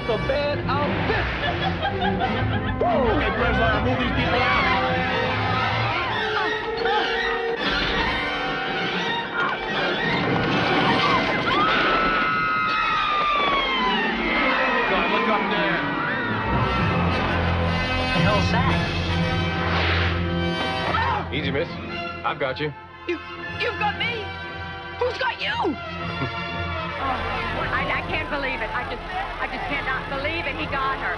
That's a bad outfit. Okay, Breslau, move these people out. God, look up there. The hell's that? Easy, miss. I've got you. You've got me? Who's got you? I can't believe it. I just cannot believe it. He got her.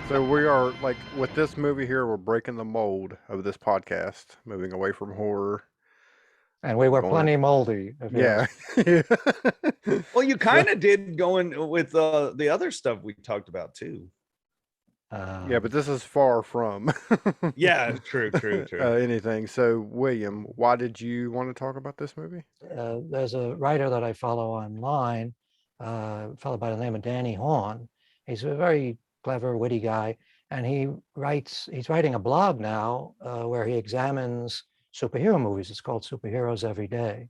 So we are, like, with this movie here, we're breaking the mold of this podcast, moving away from horror. And we were plenty moldy. Yeah. Well, you kind of did going with the other stuff we talked about too. Yeah, but this is far from yeah, true. anything. So, William, why did you want to talk about this movie? There's a writer that I follow online, a fellow by the name of Danny Horn. He's a very clever, witty guy, and he's writing a blog now where he examines superhero movies. It's called Superheroes Every Day.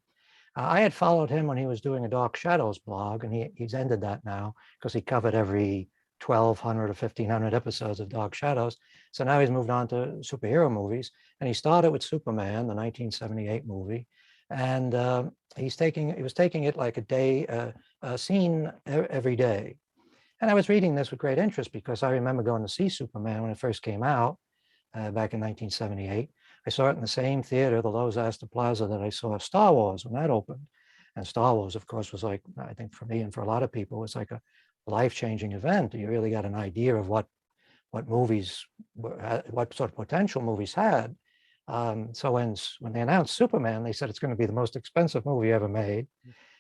I had followed him when he was doing a Dark Shadows blog, and he's ended that now because he covered every 1,200 or 1,500 episodes of Dark Shadows. So now he's moved on to superhero movies, and he started with Superman, the 1978 movie, and he was taking it like a scene every day. And I was reading this with great interest because I remember going to see Superman when it first came out back in 1978. I saw it in the same theater, the Lowe's Astor Plaza, that I saw Star Wars when that opened. And Star Wars, of course, was like, I think for me and for a lot of people, it's like a life-changing event. You really got an idea of what movies, what sort of potential movies had. So when they announced Superman, they said it's going to be the most expensive movie ever made.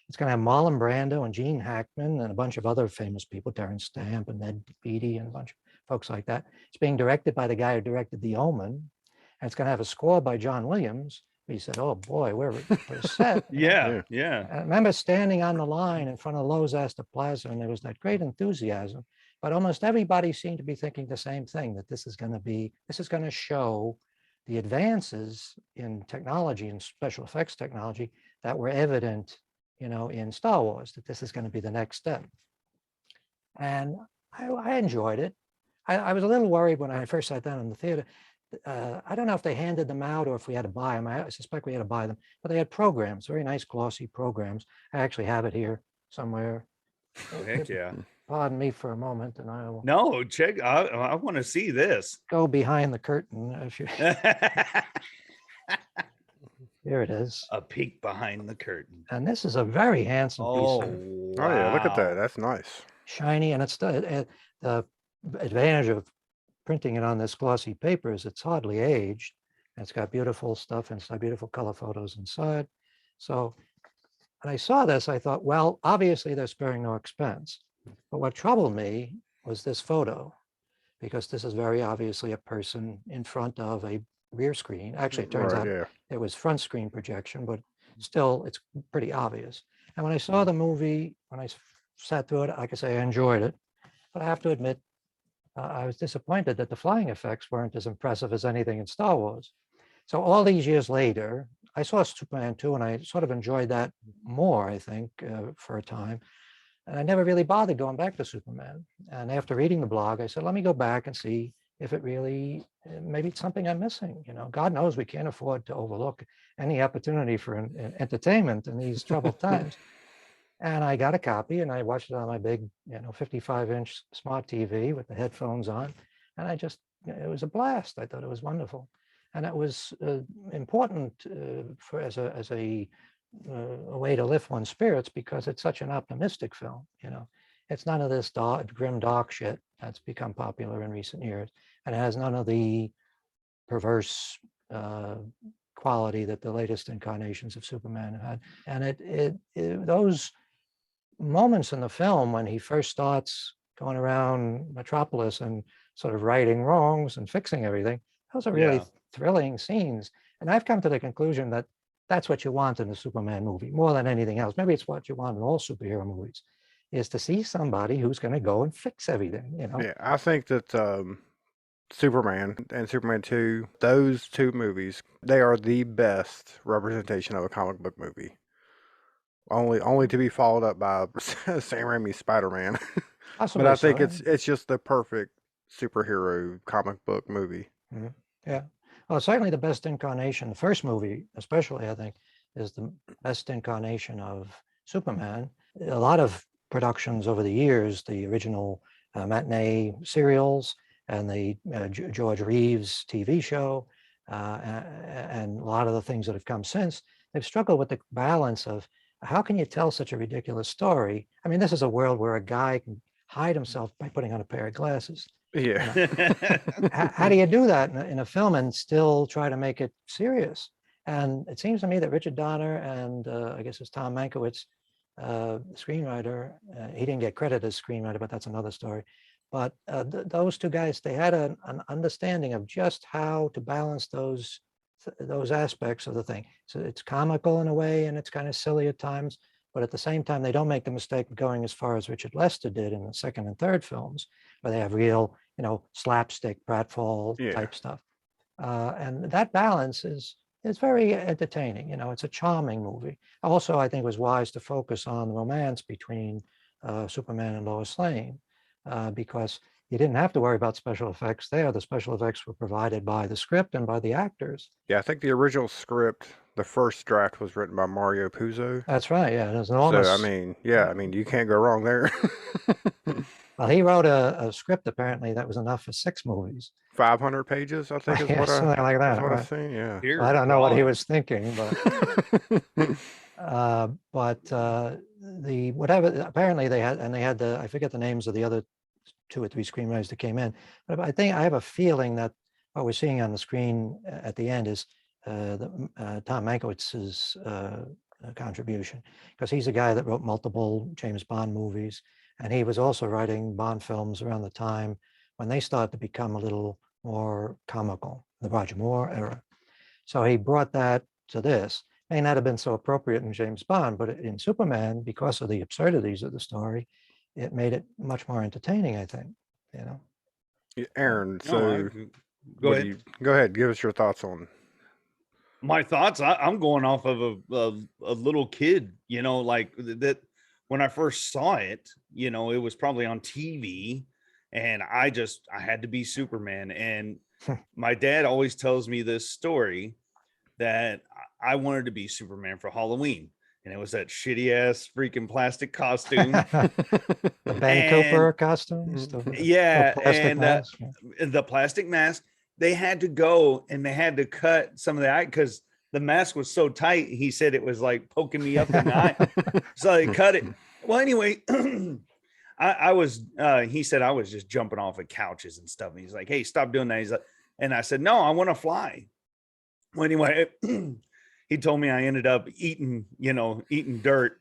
It's going to have Marlon Brando and Gene Hackman and a bunch of other famous people, Terrence Stamp and Ned Beatty and a bunch of folks like that. It's being directed by the guy who directed The Omen. And it's going to have a score by John Williams. He said, oh boy, we're set. yeah. I remember standing on the line in front of Lowe's Astor Plaza, and there was that great enthusiasm. But almost everybody seemed to be thinking the same thing, that this is going to show the advances in technology and special effects technology that were evident in Star Wars, that this is going to be the next step. And I enjoyed it. I was a little worried when I first sat down in the theater. I don't know if they handed them out or if we had to buy them. I suspect we had to buy them, but they had programs, very nice glossy programs. I actually have it here somewhere. Oh, heck yeah. Pardon me for a moment, and I will. No, check. I want to see this. Go behind the curtain. If you... Here it is. A peek behind the curtain. And this is a very handsome piece. Wow. Oh yeah, look at that. That's nice. Shiny, and it's the advantage of printing it on this glossy paper is it's hardly aged. And it's got beautiful stuff inside, beautiful color photos inside. So when I saw this, I thought, well, obviously they're sparing no expense. But what troubled me was this photo, because this is very obviously a person in front of a rear screen. Actually, it turns out it was front screen projection, but still it's pretty obvious. And when I saw the movie, when I sat through it, like I say, I enjoyed it. But I have to admit, I was disappointed that the flying effects weren't as impressive as anything in Star Wars. So all these years later, I saw Superman 2, and I sort of enjoyed that more, I think, for a time. And I never really bothered going back to Superman. And after reading the blog, I said, let me go back and see if it really, maybe it's something I'm missing. God knows we can't afford to overlook any opportunity for entertainment in these troubled times. And I got a copy and I watched it on my big, 55-inch smart TV with the headphones on. And it was a blast. I thought it was wonderful. And it was important as a way to lift one's spirits, because it's such an optimistic film. It's none of this grim, dark shit that's become popular in recent years. and it has none of the perverse quality that the latest incarnations of Superman had. And those moments in the film when he first starts going around Metropolis and sort of righting wrongs and fixing everything, those are really thrilling scenes. And I've come to the conclusion that that's what you want in a Superman movie more than anything else. Maybe it's what you want in all superhero movies, is to see somebody who's going to go and fix everything, you know? Yeah, I think that Superman and Superman 2, those two movies, they are the best representation of a comic book movie. Only to be followed up by Sam Raimi's Spider-Man. But I think it's just the perfect superhero comic book movie. Mm-hmm. Yeah. Well, certainly the best incarnation, the first movie especially, I think, is the best incarnation of Superman. A lot of productions over the years, the original matinee serials and the George Reeves TV show, and a lot of the things that have come since, they've struggled with the balance of how can you tell such a ridiculous story? I mean, this is a world where a guy can hide himself by putting on a pair of glasses. Yeah. You know? How do you do that in a film and still try to make it serious? And it seems to me that Richard Donner and I guess it's Tom Mankiewicz, screenwriter, he didn't get credit as screenwriter, but that's another story. But those two guys, they had an understanding of just how to balance those aspects of the thing. So it's comical in a way, and it's kind of silly at times, but at the same time, they don't make the mistake of going as far as Richard Lester did in the second and third films, where they have real, you know, slapstick, pratfall type stuff. And that balance is very entertaining. You know, it's a charming movie. Also, I think it was wise to focus on the romance between Superman and Lois Lane, because you didn't have to worry about special effects there. The special effects were provided by the script and by the actors. Yeah, I think the original script, the first draft, was written by Mario Puzo. That's right. Yeah, there's enormous. So I mean, you can't go wrong there. Well, he wrote a script apparently that was enough for 6 movies. 500 pages, I think, is yeah, what something like that. I've seen. Yeah. Dear I don't know what he God. was thinking, but the whatever apparently they had I forget the names of the other 2 or 3 screenwriters that came in, but I think I have a feeling that what we're seeing on the screen at the end is Tom Mankiewicz's contribution, because he's a guy that wrote multiple James Bond movies, and he was also writing Bond films around the time when they started to become a little more comical, the Roger Moore era. So he brought that to this. May not have been so appropriate in James Bond, but in Superman, because of the absurdities of the story, it made it much more entertaining, I think, you know. Yeah, Aaron, No, so go ahead. Go ahead. Give us your thoughts on. My thoughts, I'm going off of a little kid, you know, like that. When I first saw it, you know, it was probably on TV, and I had to be Superman. And my dad always tells me this story that I wanted to be Superman for Halloween, and it was that shitty ass freaking plastic costume. The Ben Cooper costumes. The plastic mask. They had to go and they had to cut some of the eye because the mask was so tight. He said it was like poking me up in the eye. So they cut it. Well, anyway, he said I was just jumping off of couches and stuff. And he's like, hey, stop doing that. He's like, and I said, no, I want to fly. Well, anyway, he told me I ended up eating dirt.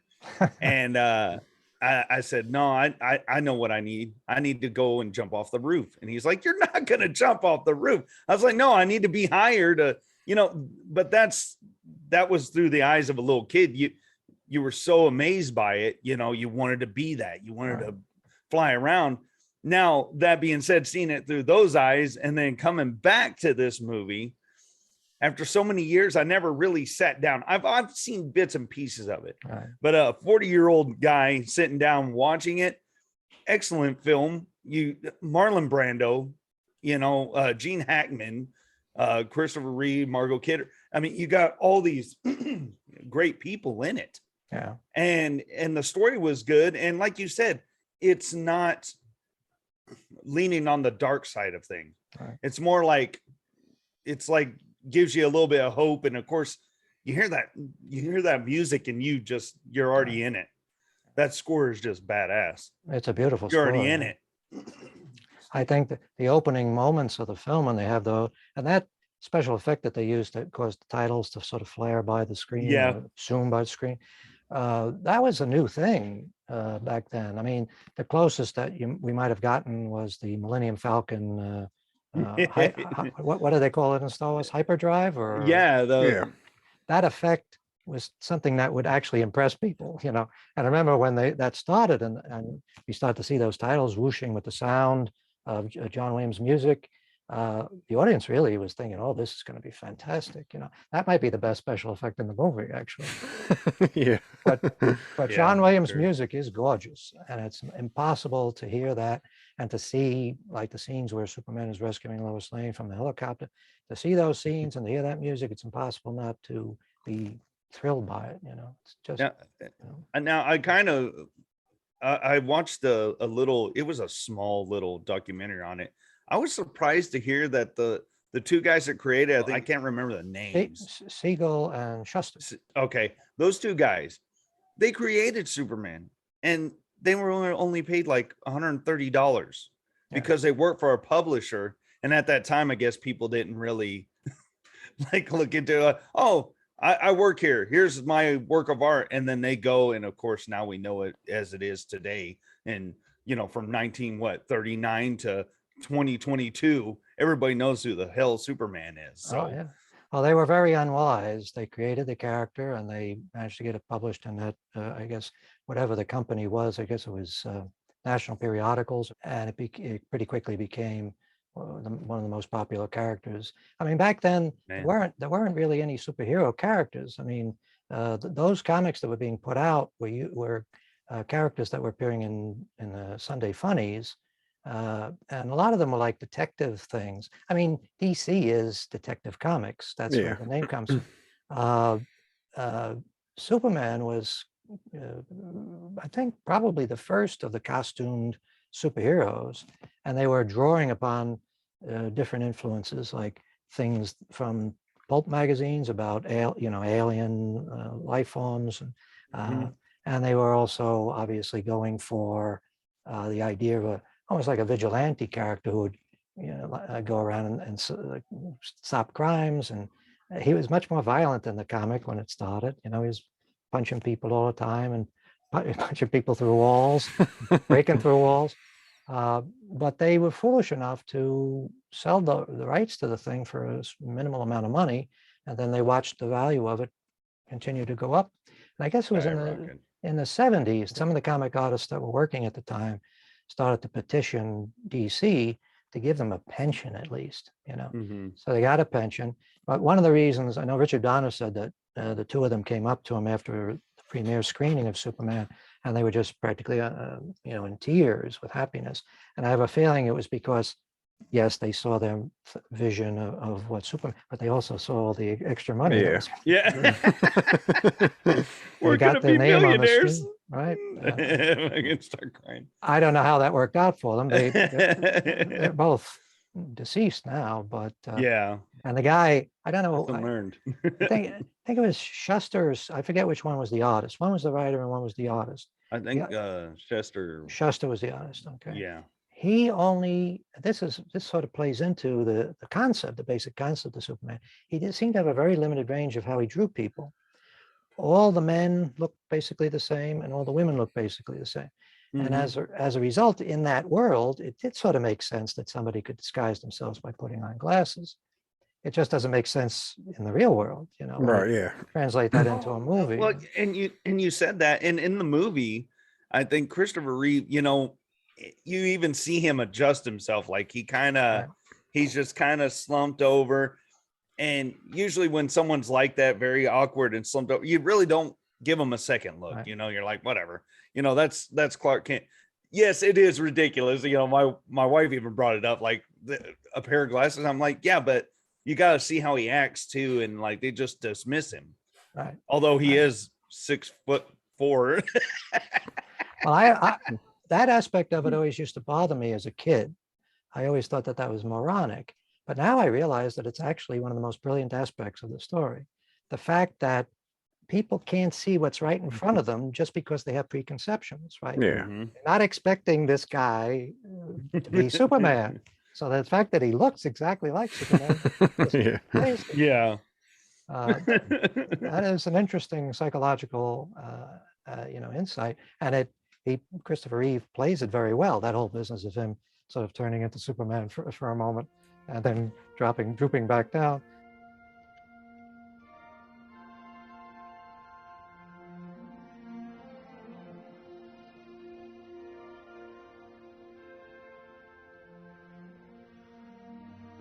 And I said, no, I know what I need. I need to go and jump off the roof. And he's like, you're not going to jump off the roof. I was like, no, I need to be higher to, you know, but that was through the eyes of a little kid. You were so amazed by it. You know, you wanted to be that. You wanted to fly around. Now, that being said, seeing it through those eyes and then coming back to this movie, after so many years, I never really sat down. I've seen bits and pieces of it, but a 40-year-old guy sitting down watching it, excellent film. Marlon Brando, you know, Gene Hackman, Christopher Reeve, Margot Kidder. I mean, you got all these great people in it. Yeah, and the story was good, and like you said, it's not leaning on the dark side of things. Right. It's more like gives you a little bit of hope, and of course you hear that music and you're already in it. That score is just badass. It's a beautiful you're story. already in it. I think that the opening moments of the film, when they have and that special effect that they used to cause the titles to sort of flare by the screen, Yeah. or zoom by the screen, that was a new thing back then. I mean, the closest that we might have gotten was the Millennium Falcon. What do they call it in Star Wars? Hyperdrive, or Yeah, Yeah. that effect was something that would actually impress people, And I remember when that started, and we started to see those titles whooshing with the sound of John Williams' music. The audience really was thinking, "Oh, this is going to be fantastic." That might be the best special effect in the movie, actually. Yeah. But Yeah, John Williams' sure. music is gorgeous, and it's impossible to hear that and to see, like, the scenes where Superman is rescuing Lois Lane from the helicopter. To see those scenes and to hear that music, it's impossible not to be thrilled by it. It's just. Now, and now I kind of I watched a little. It was a small little documentary on it. I was surprised to hear that the two guys that created it, I can't remember the names. Siegel and Shuster. Okay, those two guys, they created Superman, and they were only paid like $130 because they worked for a publisher. And at that time, I guess people didn't really like look into I work here. Here's my work of art. And then they go, and of course, now we know it as it is today. And from 39 to 2022, everybody knows who the hell Superman is. So Oh, yeah. Well, they were very unwise. They created the character, and they managed to get it published in that, I guess, whatever the company was. I guess it was National Periodicals, and it pretty quickly became one of the most popular characters. I mean, back then there weren't really any superhero characters. I mean, those comics that were being put out were characters that were appearing in the Sunday Funnies. And a lot of them were like detective things. I mean, DC is Detective Comics. That's where the name comes from. Superman was, I think, probably the first of the costumed superheroes, and they were drawing upon different influences, like things from pulp magazines about alien life forms, and they were also obviously going for the idea of almost like a vigilante character who would go around and stop crimes. And he was much more violent in the comic when it started. He was punching people all the time and punching people through walls, breaking through walls. But they were foolish enough to sell the rights to the thing for a minimal amount of money, and then they watched the value of it continue to go up. And I guess it was in the 70s, some of the comic artists that were working at the time started to petition DC to give them a pension at least, So they got a pension. But one of the reasons, I know Richard Donner said that the two of them came up to him after the premiere screening of Superman, and they were just practically, in tears with happiness. And I have a feeling it was because, yes, they saw their vision of what Superman, but they also saw all the extra money. Yeah. We're got gonna be millionaires, right? I can start crying. I don't know how that worked out for them. They're both deceased now, but and the guy, I don't know. I think it was Shuster's. I forget which one was the artist. One was the writer and one was the artist. I think Shuster was the artist. Okay. Yeah. He only, this sort of plays into the concept, the basic concept of Superman. He did seem to have a very limited range of how he drew people. All the men look basically the same, and all the women look basically the same. And as a result, in that world, it did sort of make sense that somebody could disguise themselves by putting on glasses. It just doesn't make sense in the real world, Right, yeah. Translate that into a movie. Well, and you said that, and in the movie, I think Christopher Reeve, you even see him adjust himself, like he's just kind of slumped over. And usually when someone's like that, very awkward and slumped over, you really don't give them a second look. Right. You're like, whatever, that's Clark Kent. Yes, it is ridiculous. My wife even brought it up, like a pair of glasses. I'm like, yeah, but you got to see how he acts too. And like, they just dismiss him. Right. Although he is 6'4". Well, I that aspect of it always used to bother me as a kid. I always thought that was moronic. But now I realize that it's actually one of the most brilliant aspects of the story. The fact that people can't see what's right in front of them just because they have preconceptions, right? Yeah. Not expecting this guy to be Superman. So the fact that he looks exactly like Superman is Yeah. crazy. Yeah. That is an interesting psychological, insight, and Christopher Reeve plays it very well. That whole business of him sort of turning into Superman for a moment, and then drooping back down.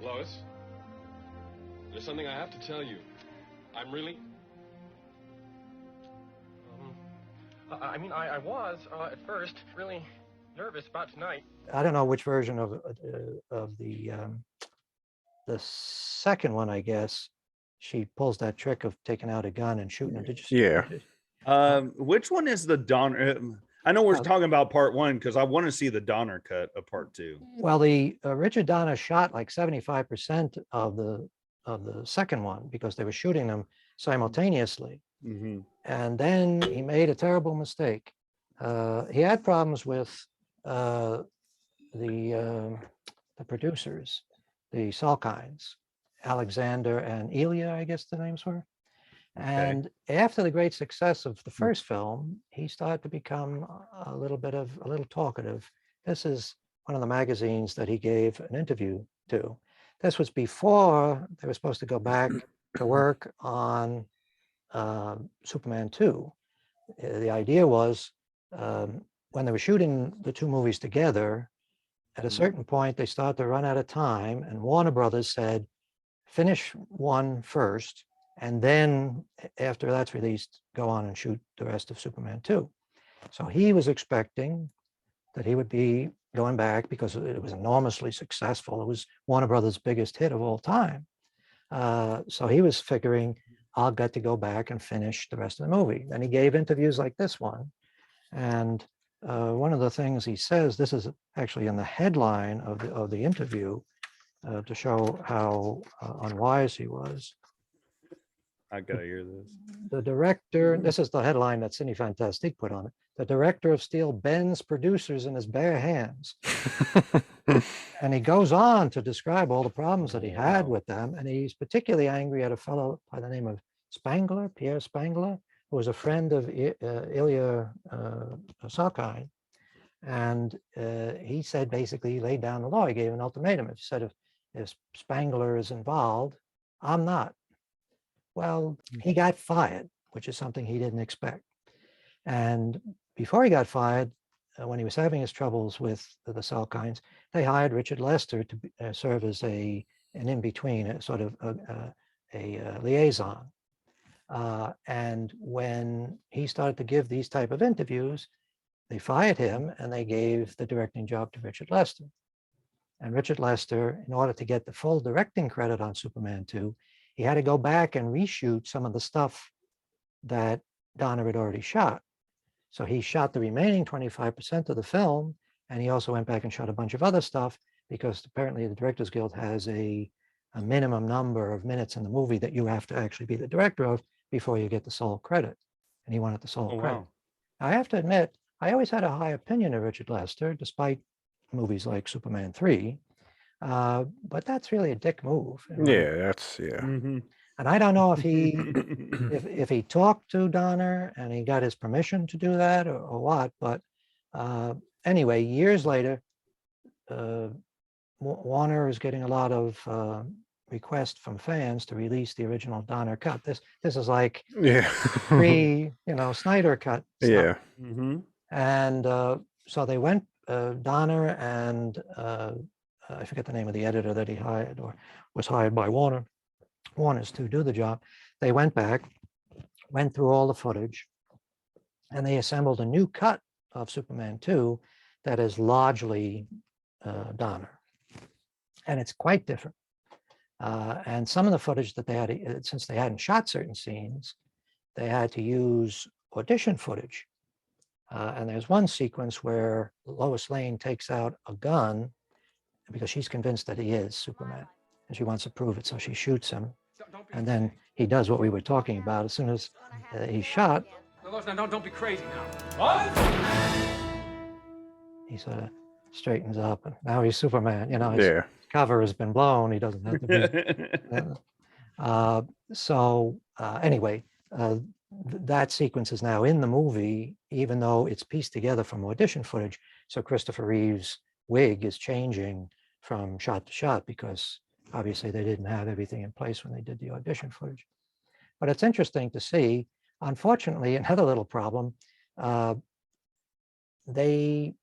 Lois, there's something I have to tell you. I'm really... I was, at first, really nervous about tonight. I don't know which version of the second one, I guess. She pulls that trick of taking out a gun and shooting him. Did you see? Yeah. Which one is the Donner? I know we're talking about part one because I want to see the Donner cut of part two. Well, the Richard Donner shot like 75% of the second one because they were shooting them simultaneously. Mm-hmm. And then he made a terrible mistake. He had problems with the producers, the Salkinds, Alexander and Elia, I guess the names were. Okay. And after the great success of the first film, he started to become a little talkative. This is one of the magazines that he gave an interview to. This was before they were supposed to go back to work on Superman 2. The idea was when they were shooting the two movies together, at a certain point, they started to run out of time, and Warner Brothers said, finish one first, and then after that's released, go on and shoot the rest of Superman 2. So he was expecting that he would be going back because it was enormously successful. It was Warner Brothers' biggest hit of all time. So he was figuring, I'll get to go back and finish the rest of the movie. And he gave interviews like this one. And one of the things he says, this is actually in the headline of the interview to show how unwise he was. I gotta hear this. The director, this is the headline that Cine Fantastique put on it. The director of Steel bends producers in his bare hands. And he goes on to describe all the problems that he had with them. And he's particularly angry at a fellow by the name of Pierre Spangler, who was a friend of Ilya Salkind. And he said, basically, he laid down the law. He gave an ultimatum. He said, if Spangler is involved, I'm not. Well, he got fired, which is something he didn't expect. And before he got fired, when he was having his troubles with the Salkinds, they hired Richard Lester to serve as an in-between, a sort of a liaison. And when he started to give these type of interviews, they fired him and they gave the directing job to Richard Lester. And Richard Lester, in order to get the full directing credit on Superman 2, he had to go back and reshoot some of the stuff that Donner had already shot. So he shot the remaining 25% of the film, and he also went back and shot a bunch of other stuff because apparently the Directors Guild has a minimum number of minutes in the movie that you have to actually be the director of before you get the sole credit. And he wanted the sole credit. Wow. I have to admit, I always had a high opinion of Richard Lester, despite movies like Superman 3. But that's really a dick move. Yeah, that's, yeah. Mm-hmm. And I don't know if he if he talked to Donner and he got his permission to do that or what. But anyway, years later, Warner is getting a lot of requests from fans to release the original Donner cut. This is like Snyder cut stuff. Yeah. Mm-hmm. And so they went, Donner and I forget the name of the editor that he hired or was hired by Warner's to do the job. They went back, went through all the footage, and they assembled a new cut of Superman 2 that is largely Donner. And it's quite different. And some of the footage that they had, since they hadn't shot certain scenes, they had to use audition footage. And there's one sequence where Lois Lane takes out a gun because she's convinced that he is Superman. And she wants to prove it, so she shoots him. And then he does what we were talking about. As soon as he's shot, Now, don't be crazy now. What? he sort of straightens up, and now he's Superman. You know, his Yeah. cover has been blown. He doesn't have to be. Anyway, that sequence is now in the movie, even though it's pieced together from audition footage. So Christopher Reeve's wig is changing from shot to shot because obviously they didn't have everything in place when they did the audition footage. But it's interesting to see. Unfortunately, another little problem, they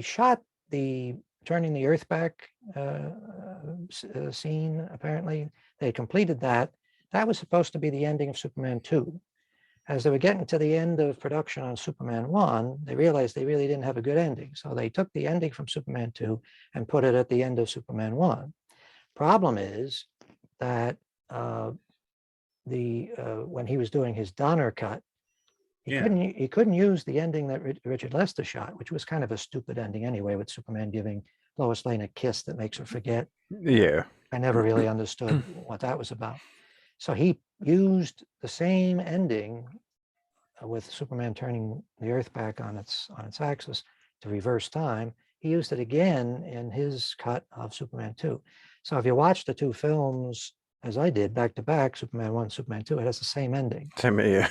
shot the turning the earth back scene. Apparently they completed that. That was supposed to be the ending of Superman 2. As they were getting to the end of production on Superman 1, they realized they really didn't have a good ending. So they took the ending from Superman 2 and put it at the end of Superman 1. Problem is that when he was doing his Donner cut, he couldn't use the ending that Richard Lester shot, which was kind of a stupid ending anyway, with Superman giving Lois Lane a kiss that makes her forget. Yeah. I never really understood what that was about. So he used the same ending with Superman turning the Earth back on its axis to reverse time. He used it again in his cut of Superman 2. So if you watch the two films, as I did, back to back, Superman 1, Superman 2, it has the same ending. Same, yeah.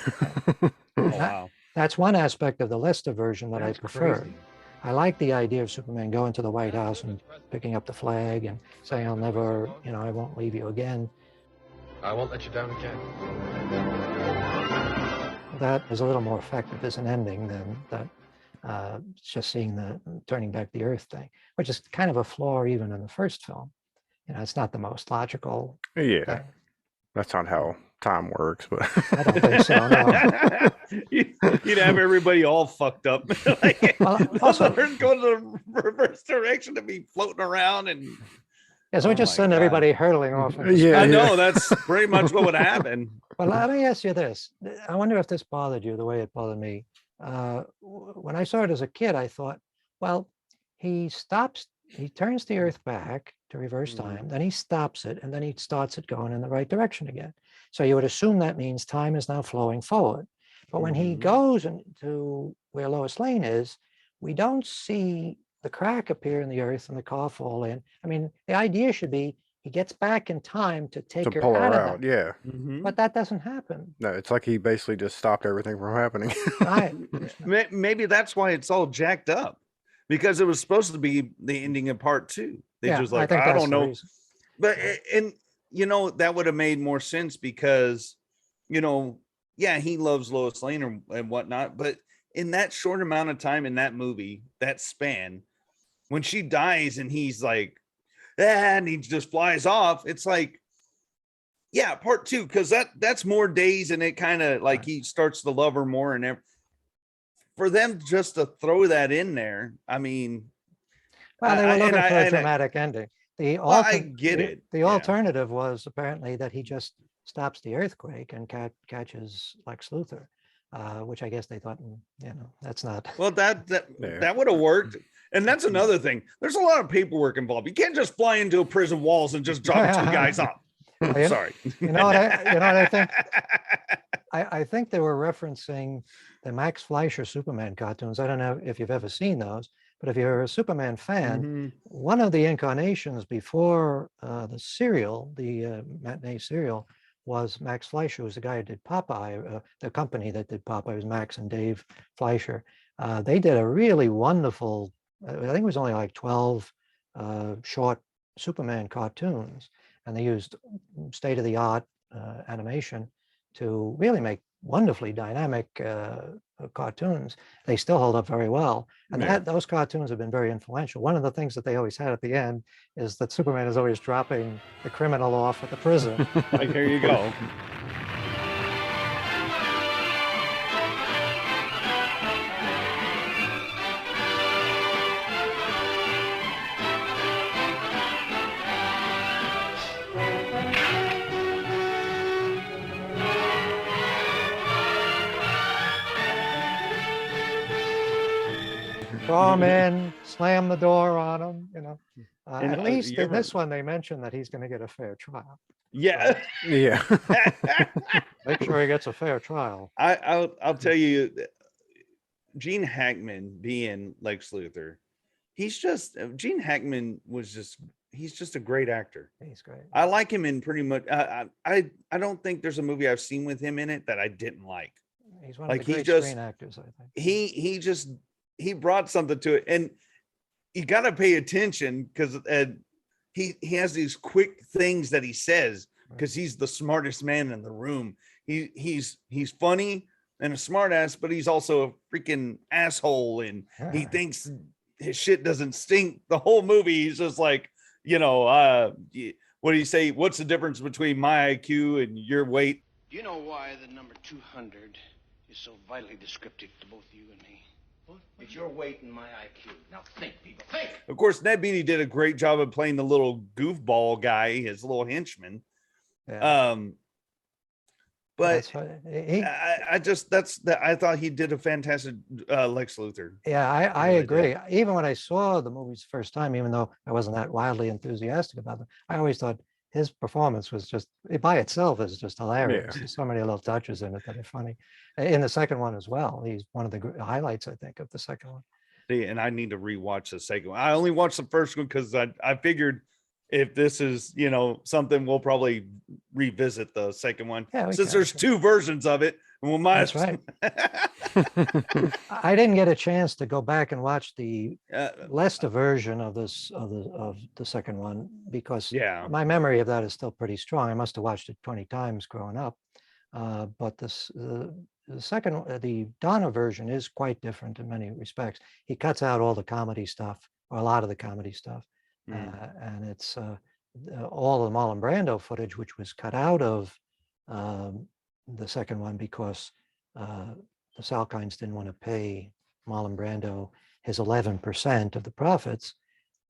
Wow. That's one aspect of the Lester version that I prefer. Crazy. I like the idea of Superman going to the White House and picking up the flag and saying, I'll never, I won't leave you again. I won't let you down again. That is a little more effective as an ending than that. Just seeing the turning back the Earth thing, which is kind of a flaw even in the first film. It's not the most logical Yeah. thing. That's not how time works, but I don't think so, no. You'd have everybody all fucked up. Like, Also, the Earth going the reverse direction to be floating around and. Yeah, so we Oh just my send God. everybody hurtling off. into Yeah. I know that's pretty much what would happen. Well, let me ask you this. I wonder if this bothered you the way it bothered me. When I saw it as a kid, I thought, well, he turns the Earth back to reverse time, then he stops it, and then he starts it going in the right direction again. So you would assume that means time is now flowing forward. But when he goes into where Lois Lane is, we don't see the crack appear in the Earth and the car fall in. I mean, the idea should be he gets back in time to take to her pull out her of out. that. Yeah. But that doesn't happen. No, it's like he basically just stopped everything from happening. Right. Maybe that's why it's all jacked up, because it was supposed to be the ending of part 2. They just like, I don't know. But and that would have made more sense because he loves Lois Lane and whatnot, but in that short amount of time in that movie, that span, when she dies and he's like, and he just flies off, it's like, yeah, part 2, because that's more days, and it kind of like he starts to love her more, and for them just to throw that in there, I mean, well, they were looking for a dramatic ending. I get it. The alternative was apparently that he just stops the earthquake and catches Lex Luthor, which I guess they thought, that's not. Well, that would have worked. And that's another thing. There's a lot of paperwork involved. You can't just fly into a prison walls and just drop 2 guys off. Well, Sorry. You know what I think? I think they were referencing the Max Fleischer Superman cartoons. I don't know if you've ever seen those, but if you're a Superman fan, one of the incarnations before the serial, the matinee serial, was Max Fleischer, who's the guy who did Popeye. The company that did Popeye was Max and Dave Fleischer. They did a really wonderful, I think it was only like 12 short Superman cartoons, and they used state-of-the-art animation to really make wonderfully dynamic cartoons. They still hold up very well, and those cartoons have been very influential. One of the things that they always had at the end is that Superman is always dropping the criminal off at the prison. Like, here you go. Throw him in, slam the door on him, at least in ever- this one, they mentioned that he's going to get a fair trial. Yeah. Yeah. Make sure he gets a fair trial. I'll tell you, Gene Hackman being Lex Luthor, he's just Gene Hackman he's just a great actor. He's great. I like him in pretty much. I don't think there's a movie I've seen with him in it that I didn't like. He's one Like, of the he great just- screen actors, I think. He brought something to it, and you got to pay attention because he has these quick things that he says because he's the smartest man in the room. He's funny and a smart ass, but he's also a freaking asshole, and he thinks his shit doesn't stink. The whole movie, he's just like, what do you say? What's the difference between my IQ and your weight? Do you know why the number 200 is so vitally descriptive to both you and me? It's your weight and my IQ. Now think, people, think! Of course, Ned Beatty did a great job of playing the little goofball guy, his little henchman. Yeah. But That's what, I thought he did a fantastic Lex Luthor. yeah, I really agree. Even when I saw the movies the first time, even though I wasn't that wildly enthusiastic about them, I always thought his performance was just, by itself, is just hilarious. There's so many little touches in it that are funny. In the second one as well, he's one of the highlights, I think, of the second one. See, and I need to rewatch the second one. I only watched the first one because I figured if this is something, we'll probably revisit the second one. Yeah, we since can, there's sure. two versions of it, and we might. That's right. I didn't get a chance to go back and watch the Leicester version of the second one because my memory of that is still pretty strong. I must have watched it 20 times growing up. But the second, the Donna version is quite different in many respects. He cuts out all the comedy stuff, or a lot of the comedy stuff, and it's all the Marlon Brando footage, which was cut out of the second one because the Salkinds didn't want to pay Marlon Brando his 11% of the profits,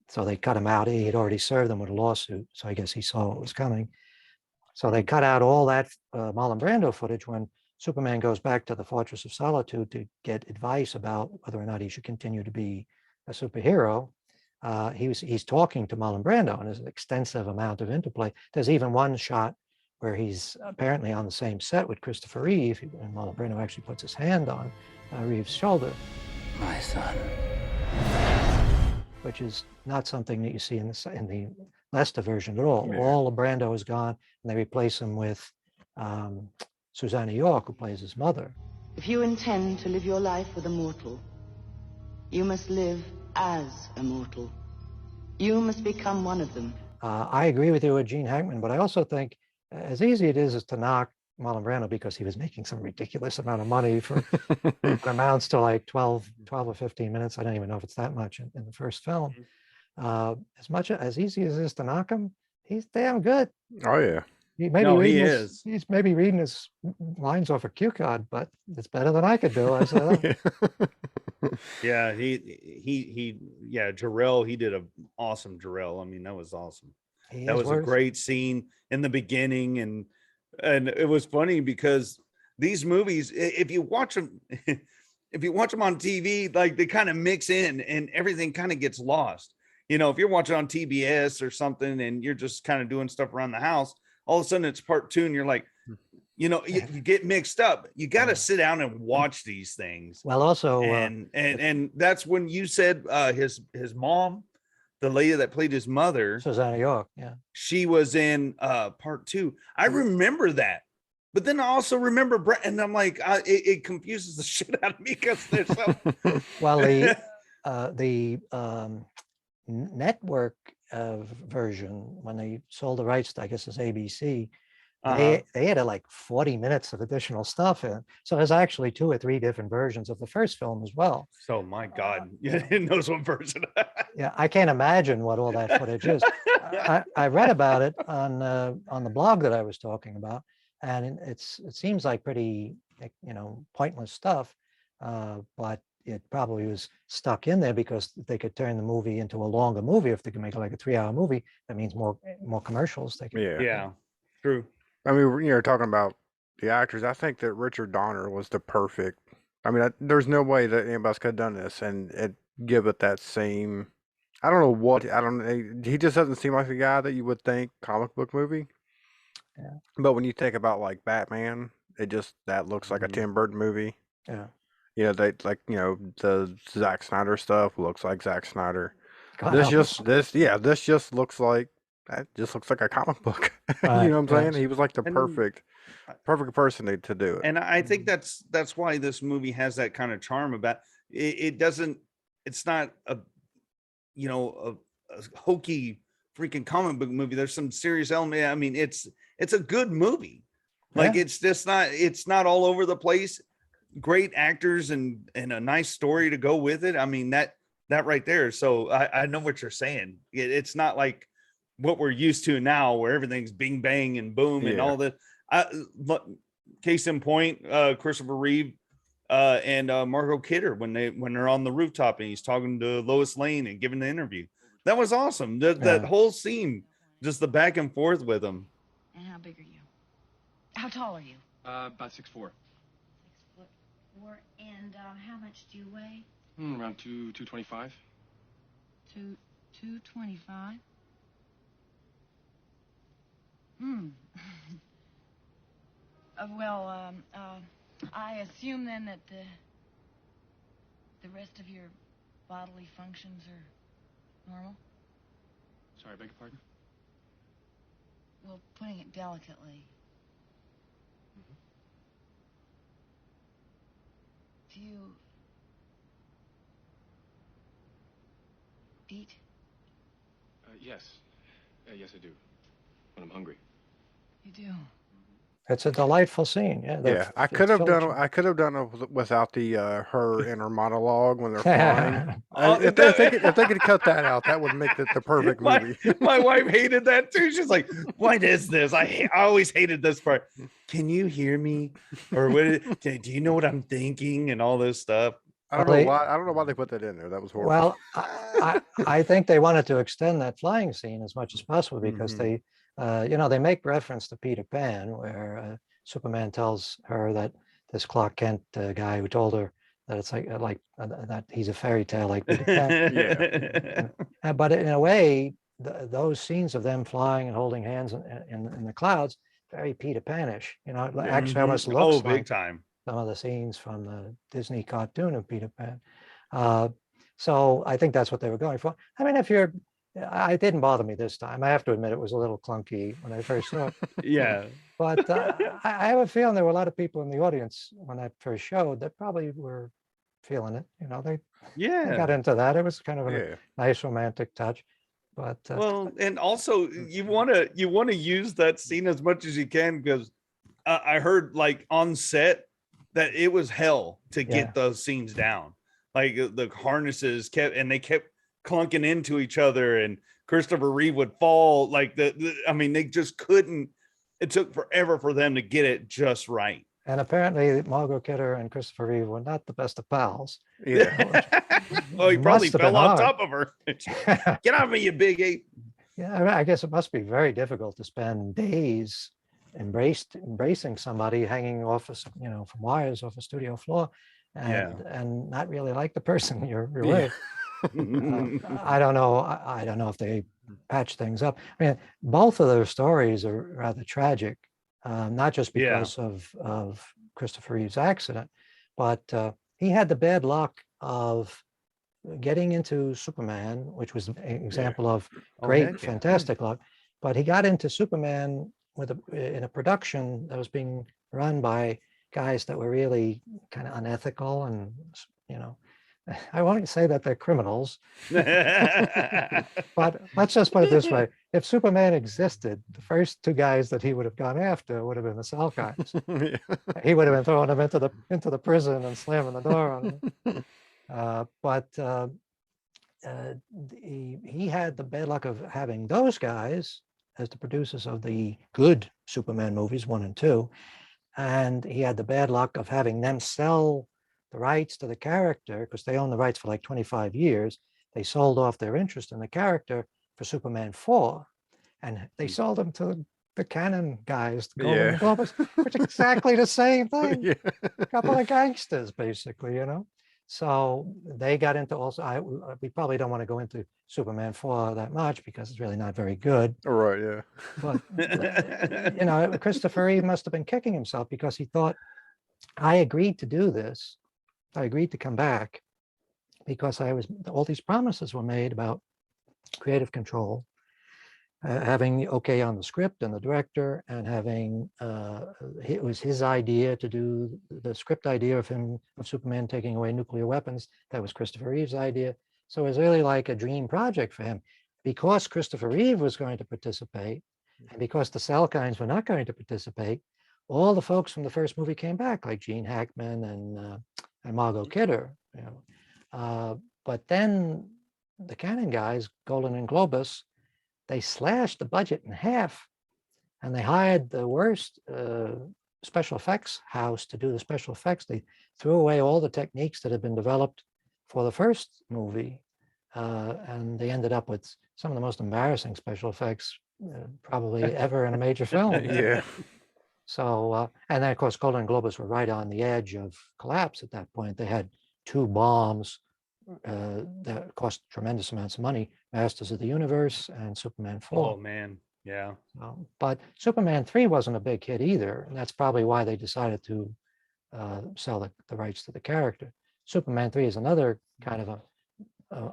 so they cut him out. He had already served them with a lawsuit, so I guess he saw what was coming. So they cut out all that Marlon Brando footage when Superman goes back to the Fortress of Solitude to get advice about whether or not he should continue to be a superhero. He's talking to Marlon Brando, and there's an extensive amount of interplay. There's even one shot where he's apparently on the same set with Christopher Reeve, and Marlon Brando actually puts his hand on Reeve's shoulder. My son. Which is not something that you see in the Leicester version at all. Yeah. All of Brando is gone, and they replace him with Susanna York, who plays his mother. If you intend to live your life with a mortal, you must live as a mortal. You must become one of them. I agree with you with Gene Hackman, but I also think as easy it is to knock Marlon Brando because he was making some ridiculous amount of money for it amounts to like 12 or 15 minutes. I don't even know if it's that much in the first film. As easy as it is to knock him, he's damn good. Oh yeah. He's maybe reading his lines off a cue card, but it's better than I could do. I said, Yeah, Jarrell, he did an awesome Jarrell. I mean, that was awesome. That was a great scene in the beginning, and it was funny because these movies, if you watch them on TV, like they kind of mix in and everything kind of gets lost. If you're watching on TBS or something and you're just kind of doing stuff around the house, all of a sudden it's part two and you're like, you get mixed up. You got to sit down and watch these things. Well, also, and that's when you said his mom, the lady that played his mother, Susanna York, she was in part two. I remember that, but then I also remember Brett, and I'm like, it confuses the shit out of me because there's so. Well, the network version, when they sold the rights to, I guess it's ABC, they added like 40 minutes of additional stuff in. So there's actually 2 or 3 different versions of the first film as well. So my God, you knows what version. Yeah, I can't imagine what all that footage is. I read about it on the blog that I was talking about, and it seems like pretty pointless stuff, but it probably was stuck in there because they could turn the movie into a longer movie. If they could make it like a 3-hour movie, that means more commercials. They could. Yeah, true. I mean, you're talking about the actors. I think that Richard Donner was the perfect. I mean, there's no way that anybody else could have done this and give it that same. I don't know what. I don't know. He just doesn't seem like the guy that you would think comic book movie. Yeah. But when you think about like Batman, that looks like a Tim Burton movie. Yeah. You know, they like, you know, the Zack Snyder stuff looks like Zack Snyder. God This help us. just this yeah, this just looks like that just looks like a comic book. You Right, know what I'm saying? yes. He was like the And perfect person to do it. and I think that's why this movie has that kind of charm about it. It doesn't. It's not a a hokey freaking comic book movie. There's some serious element. I mean, it's a good movie. Like Yeah. it's just not. It's not all over the place. Great actors and a nice story to go with it. I mean that right there. So I know what you're saying. It's not like what we're used to now, where everything's bing bang and boom and Yeah. all that. Case in point, Christopher Reeve and Margot Kidder when they're on the rooftop and he's talking to Lois Lane and giving the interview. That was awesome. That whole scene, just the back and forth with them. And how big are you? How tall are you? About 6'4". 6'4". And how much do you weigh? Around 225. 225. Well, I assume then that the rest of your bodily functions are normal? Sorry, beg your pardon? Well, putting it delicately. Do you eat? Yes. Yes, I do. When I'm hungry. You do? It's a delightful scene. Yeah, Yeah, I could have done it without the her inner monologue when they're flying. If they could cut that out, that would make it the perfect movie. My wife hated that too. She's like, "What is this? I always hated this part. Can you hear me? Or do you know what I'm thinking?" And all this stuff. I don't know why. I don't know why they put that in there. That was horrible. Well, I think they wanted to extend that flying scene as much as possible because they make reference to Peter Pan, where Superman tells her that this Clark Kent guy who told her that it's like that he's a fairy tale like Peter Pan. But in a way, those scenes of them flying and holding hands in the clouds, very Peter Panish. You know, it actually almost looks big like time. Some of the scenes from the Disney cartoon of Peter Pan. So I think that's what they were going for. I mean, it didn't bother me this time. I have to admit it was a little clunky when I first saw it. Yeah. But I have a feeling there were a lot of people in the audience when that first showed that probably were feeling it. You know, they got into that. It was kind of a nice romantic touch. But well, and also you want to use that scene as much as you can because I heard like on set that it was hell to get those scenes down. Like the harnesses kept clunking into each other, and Christopher Reeve would fall. Like I mean, they just couldn't. It took forever for them to get it just right. And apparently, Margot Kidder and Christopher Reeve were not the best of pals. Yeah. Well, he probably fell on top of her. Get off me, you big ape. Yeah, I guess it must be very difficult to spend days embracing somebody hanging off from wires off a studio floor and not really like the person you're with. I don't know. I don't know if they patch things up. I mean, both of their stories are rather tragic, not just because of Christopher Reeve's accident, but he had the bad luck of getting into Superman, which was an example of great, fantastic luck. But he got into Superman in a production that was being run by guys that were really kind of unethical, and I won't say that they're criminals, but let's just put it this way: if Superman existed, the first two guys that he would have gone after would have been the cell guys. He would have been throwing them into the prison and slamming the door on them. But he had the bad luck of having those guys as the producers of the good Superman movies 1 and 2, and he had the bad luck of having them sell the rights to the character because they owned the rights for like 25 years. They sold off their interest in the character for Superman 4, and they sold them to the Canon guys, the Golden Globus, which is exactly the same thing. A couple of gangsters, basically, So they got into we probably don't want to go into Superman 4 that much because it's really not very good. Right, yeah. But, Christopher Reeve must have been kicking himself because he thought, I agreed to do this I agreed to come back because all these promises were made about creative control, having the okay on the script and the director, and having it was his idea to do the script idea of Superman taking away nuclear weapons. That was Christopher Reeve's idea. So it was really like a dream project for him. Because Christopher Reeve was going to participate, and because the Salkinds were not going to participate, all the folks from the first movie came back, like Gene Hackman and Margot Kidder. You know. But then the Cannon guys, Golden and Globus, they slashed the budget in half, and they hired the worst special effects house to do the special effects. They threw away all the techniques that had been developed for the first movie, and they ended up with some of the most embarrassing special effects probably ever in a major film. Yeah. So, and then of course, Golden Globus were right on the edge of collapse at that point. They had 2 bombs that cost tremendous amounts of money, Masters of the Universe and Superman 4. Oh man, yeah. But Superman 3 wasn't a big hit either, and that's probably why they decided to sell the rights to the character. Superman 3 is another kind of a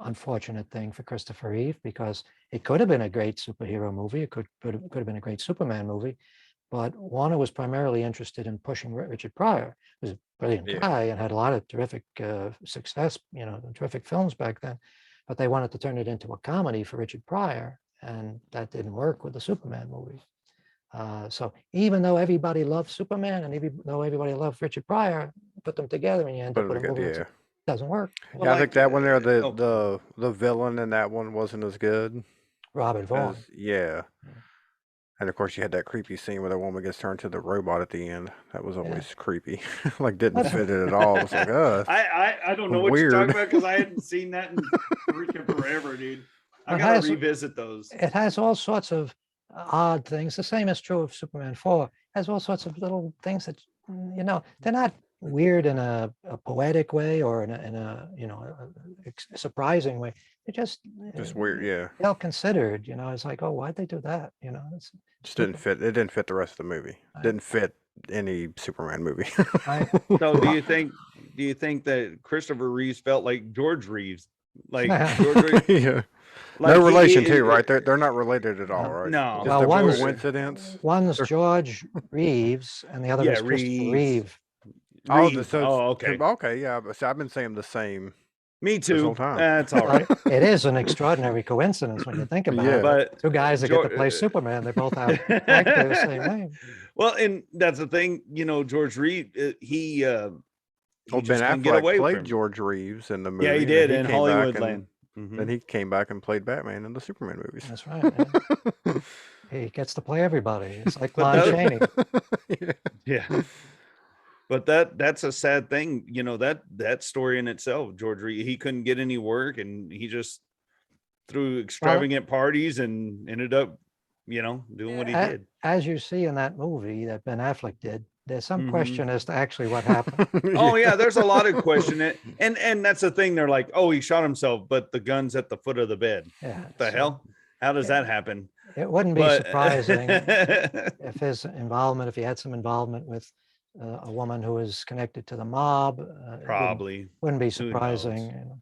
unfortunate thing for Christopher Reeve, because it could have been a great superhero movie. It could have been a great Superman movie, but Warner was primarily interested in pushing Richard Pryor, who was a brilliant guy and had a lot of terrific success, you know, terrific films back then. But they wanted to turn it into a comedy for Richard Pryor, and that didn't work with the Superman movie. So even though everybody loved Superman and even though everybody loved Richard Pryor, put them together and you end up with a movie that doesn't work. Well, yeah, I think that one there, the villain in that one wasn't as good. Robert Vaughn. Yeah. And of course, you had that creepy scene where the woman gets turned to the robot at the end. That was always creepy. Like, didn't fit it at all. It was like, I don't know what you're talking about, because I hadn't seen that in freaking forever, dude. I gotta revisit those. It has all sorts of odd things. The same is true of Superman 4. It has all sorts of little things that, you know, they're not weird in a poetic way or in a you know, a surprising way. They're just weird, yeah. Well considered, you know. It's like, oh, why'd they do that? You know, it's just didn't fit. It didn't fit the rest of the movie. Didn't fit any Superman movie. So do you think that Christopher Reeves felt like George Reeves? Like George Reeves? Yeah. Like no relation too, right? They're not related at all, right? No. Just one's coincidence. One's George Reeves and the other is Christopher Reeve. Okay. Okay, yeah. So I've been saying the same. Me too. This whole time. That's all right. It is an extraordinary coincidence when you think about it. But 2 guys that get to play Superman, they both have practically the same name. Well, and that's the thing, you know, George Reeve, he Ben Affleck played George Reeves in the movie. Yeah, he did in Hollywoodland. Then he came back and played Batman in the Superman movies. That's right. Yeah. He gets to play everybody. It's like Lon Chaney. Yeah. But that's a sad thing, you know, that story in itself. George Reeve, he couldn't get any work, and he just threw extravagant parties and ended up, you know, doing what he did. As you see in that movie that Ben Affleck did, there's some question as to actually what happened. Oh yeah, there's a lot of question. And that's the thing. They're like, oh, he shot himself, but the gun's at the foot of the bed. Yeah. What the hell? How does that happen? It wouldn't be surprising if he had some involvement with a woman who is connected to the mob. Probably wouldn't be surprising. You know.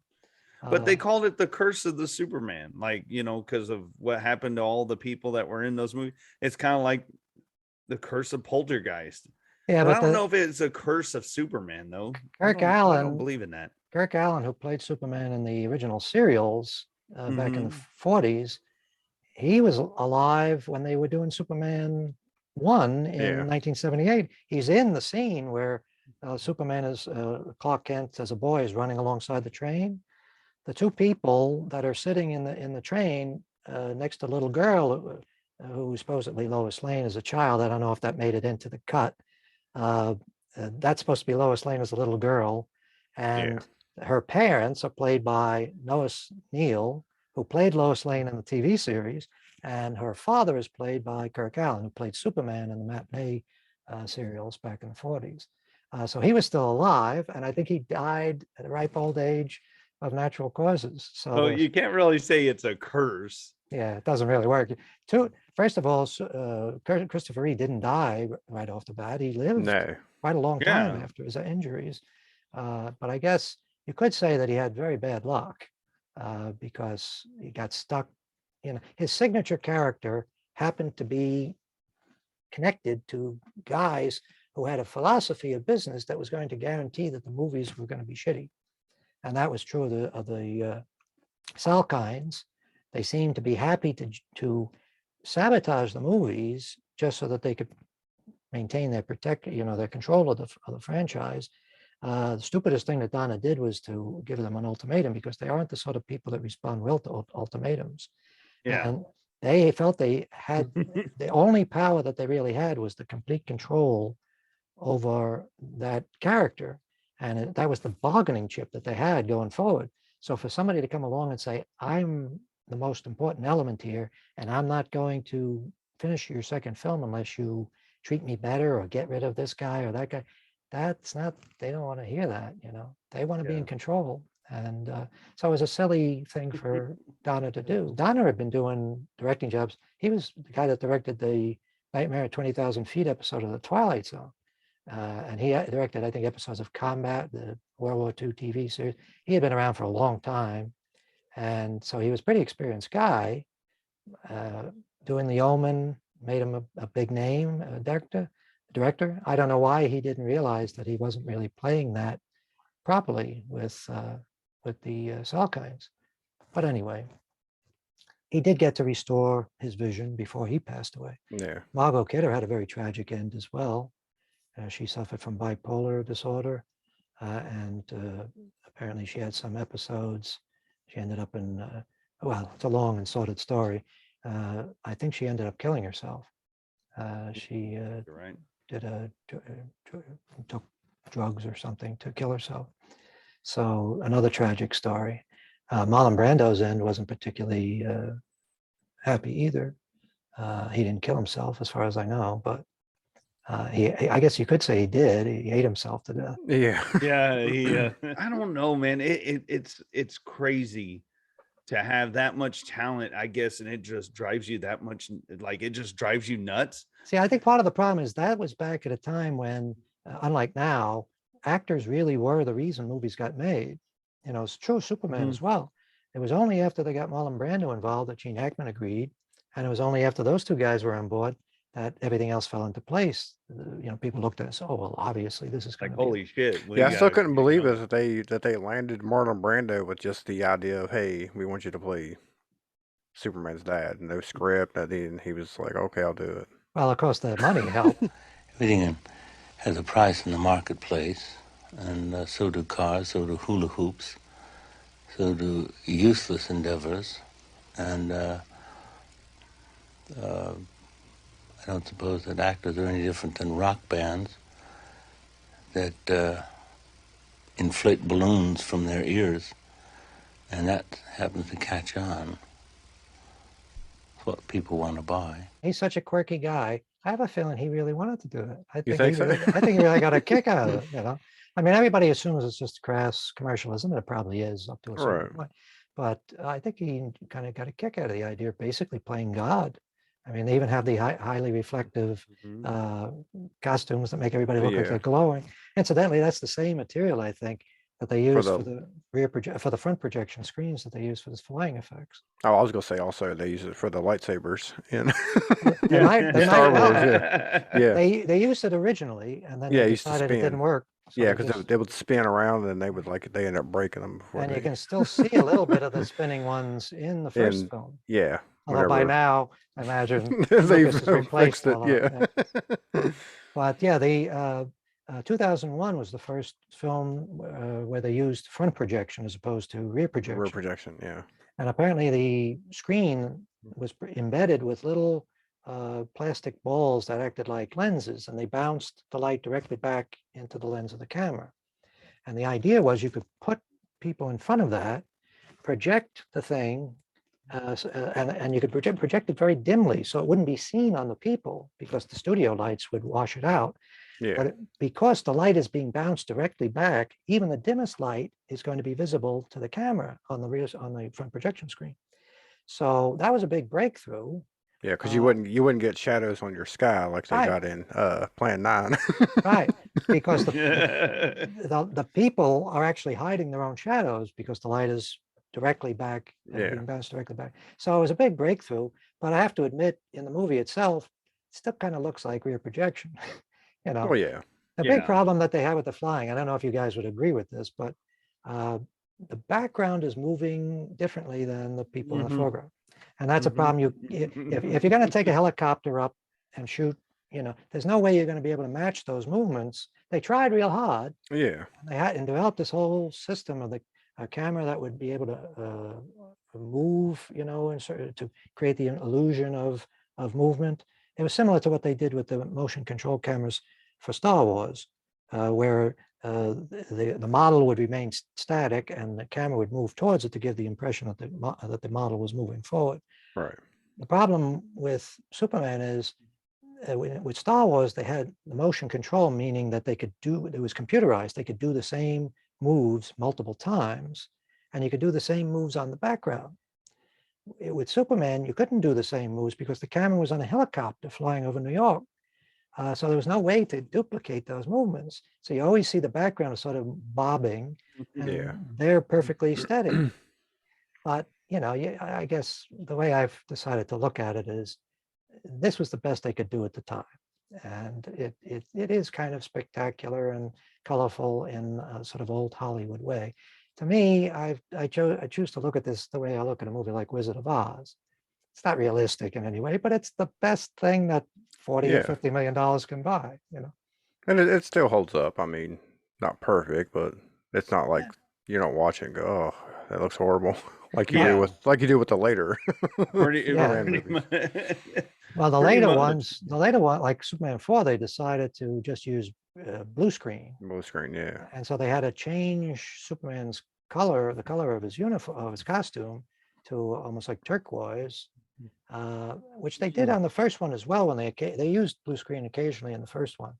But they called it the curse of the Superman, like, you know, because of what happened to all the people that were in those movies. It's kind of like the curse of Poltergeist. Yeah, but I don't know if it's a curse of Superman, though. Kirk Allen, I don't believe in that. Kirk Allen, who played Superman in the original serials back in the 40s, he was alive when they were doing Superman 1 in 1978. He's in the scene where Superman is Clark Kent as a boy is running alongside the train. The 2 people that are sitting in the train next to a little girl who supposedly Lois Lane as a child. I don't know if that made it into the cut. That's supposed to be Lois Lane as a little girl, and her parents are played by Noah Neal, who played Lois Lane in the TV series, and her father is played by Kirk Allen, who played Superman in the matinee serials back in the 40s. So he was still alive, and I think he died at a ripe old age of natural causes. So you can't really say it's a curse. Yeah, it doesn't really work. First of all, Christopher Reeve didn't die right off the bat. He lived quite a long time after his injuries. But I guess you could say that he had very bad luck because he got stuck. His signature character happened to be connected to guys who had a philosophy of business that was going to guarantee that the movies were going to be shitty. And that was true of the Salkinds. They seemed to be happy to sabotage the movies just so that they could maintain their their control of the franchise. The stupidest thing that Donna did was to give them an ultimatum, because they aren't the sort of people that respond well to ultimatums. Yeah. And they felt they had the only power that they really had was the complete control over that character. And that was the bargaining chip that they had going forward. So for somebody to come along and say, I'm the most important element here, and I'm not going to finish your second film unless you treat me better or get rid of this guy or that guy, that's not, they don't want to hear that, they want to be in control. And so it was a silly thing for Donner to do. Donner had been doing directing jobs. He was the guy that directed the Nightmare at 20,000 Feet episode of The Twilight Zone. And he directed, I think, episodes of Combat, the World War II TV series. He had been around for a long time. And so he was a pretty experienced guy. Doing The Omen made him a big name, a director. I don't know why he didn't realize that he wasn't really playing that properly with the Salkinds. But anyway, he did get to restore his vision before he passed away. Yeah. Margot Kidder had a very tragic end as well. She suffered from bipolar disorder, and apparently she had some episodes. She ended up in, well, it's a long and sordid story. I think she ended up killing herself. She Right. took drugs or something to kill herself. So another tragic story. Marlon Brando's end wasn't particularly happy either. He didn't kill himself, as far as I know, but I guess you could say he did. He ate himself to death. Yeah. Yeah, he. I don't know, man. It's crazy to have that much talent, I guess, and it just drives you that much. Like, it just drives you nuts. See, I think part of the problem is that was back at a time when, unlike now, actors really were the reason movies got made. It's true of Superman as well. It was only after they got Marlon Brando involved that Gene Hackman agreed, and it was only after those two guys were on board that everything else fell into place. People looked at us, oh, well, obviously this is going Like, to holy shit. Yeah, I still couldn't believe it that they landed Marlon Brando with just the idea of, hey, we want you to play Superman's dad. No script. And he was like, okay, I'll do it. Well, of course, the money helped. Everything has a price in the marketplace, and so do cars, so do hula hoops, so do useless endeavors, and I don't suppose that actors are any different than rock bands that inflate balloons from their ears, and that happens to catch on. It's what people want to buy. He's such a quirky guy. I have a feeling he really wanted to do it. I You think think so? I think he really got a kick out of it. I mean, everybody assumes it's just crass commercialism, and it probably is up to a certain Right. point. But I think he kind of got a kick out of the idea of basically playing God. I mean, they even have the highly reflective costumes that make everybody look like Yeah. they're glowing. Incidentally, that's the same material, I think, that they use the- for the for the front projection screens that they use for the flying effects. Oh, I was gonna say also they use it for the lightsabers in They might, Star well, Wars. Yeah. they used it originally, and then Yeah, they it used to decided it spin. didn't work. So Yeah, they because just- they would spin around and they end up breaking them before and they. you can still see a little bit of the spinning ones in the first in- film. Yeah. Although by whatever. now, I imagine They've Lucas has replaced fixed it. all of it. Yeah. But yeah, the 2001 was the first film where they used front projection as opposed to rear projection. Rear projection. Yeah. And apparently the screen was embedded with little plastic balls that acted like lenses, and they bounced the light directly back into the lens of the camera. And the idea was you could put people in front of that, project the thing, and you could project it very dimly, so it wouldn't be seen on the people because the studio lights would wash it out. Yeah. But because the light is being bounced directly back, even the dimmest light is going to be visible to the camera on the front projection screen. So that was a big breakthrough. Yeah, because you wouldn't get shadows on your sky like they got in Plan 9. Right, because the people are actually hiding their own shadows because the light is directly back and being bounced directly back. So it was a big breakthrough, but I have to admit, in the movie itself, it still kind of looks like rear projection. You know, Oh yeah. the big problem that they have with the flying, I don't know if you guys would agree with this, but the background is moving differently than the people in the foreground. And that's a problem. If you're going to take a helicopter up and shoot, you know, there's no way you're going to be able to match those movements. They tried real hard. Yeah. They had and developed this whole system of a camera that would be able to move, you know, and sort of to create the illusion of movement. It was similar to what they did with the motion control cameras for Star Wars, where the model would remain static and the camera would move towards it to give the impression that the model was moving forward. Right. The problem with Superman is with Star Wars, they had the motion control, meaning that it was computerized. They could do the same moves multiple times, and you could do the same moves on the background. With Superman, you couldn't do the same moves because the camera was on a helicopter flying over New York. So there was no way to duplicate those movements. So you always see the background sort of bobbing, and they're perfectly steady. But, you know, I guess the way I've decided to look at it is this was the best they could do at the time. And it is kind of spectacular and colorful in a sort of old Hollywood way. To me, I choose to look at this the way I look at a movie like Wizard of Oz. It's not realistic in any way, but it's the best thing that $40 or $50 million can buy, you know. And it still holds up. I mean, not perfect, but it's not like you don't watch it and go, "Oh, that looks horrible," like you do with the later. Well, the later one, like Superman 4, they decided to just use blue screen. Blue screen, yeah. And so they had to change Superman's color, the color of his uniform, of his costume, to almost like turquoise, which they did on the first one as well. When they used blue screen occasionally in the first one,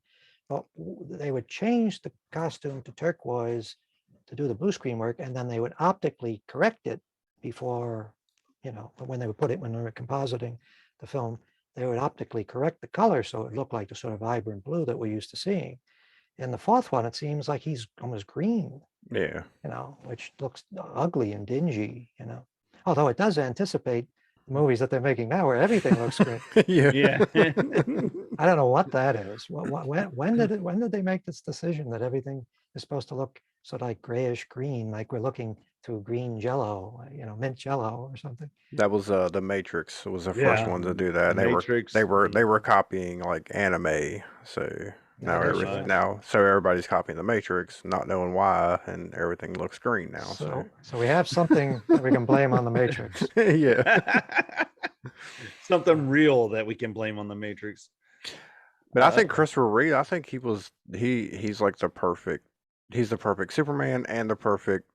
but they would change the costume to turquoise to do the blue screen work, and then they would optically correct it before, you know, when they were compositing the film, they would optically correct the color so it looked like the sort of vibrant blue that we're used to seeing. In the fourth one, it seems like he's almost green. Yeah. You know, which looks ugly and dingy, you know. Although it does anticipate the movies that they're making now where everything looks great. Yeah. I don't know what that is. When did they make this decision that everything is supposed to look sort of like grayish green, like we're looking through green jello, you know, mint jello or something? That was the Matrix was the first one to do that. Matrix. They were copying like anime, so now everybody's copying the Matrix, not knowing why, and everything looks green now. So we have something that we can blame on the Matrix. Yeah. Something real that we can blame on the Matrix. But I think Christopher Reeve, I think he's like the perfect Superman and the perfect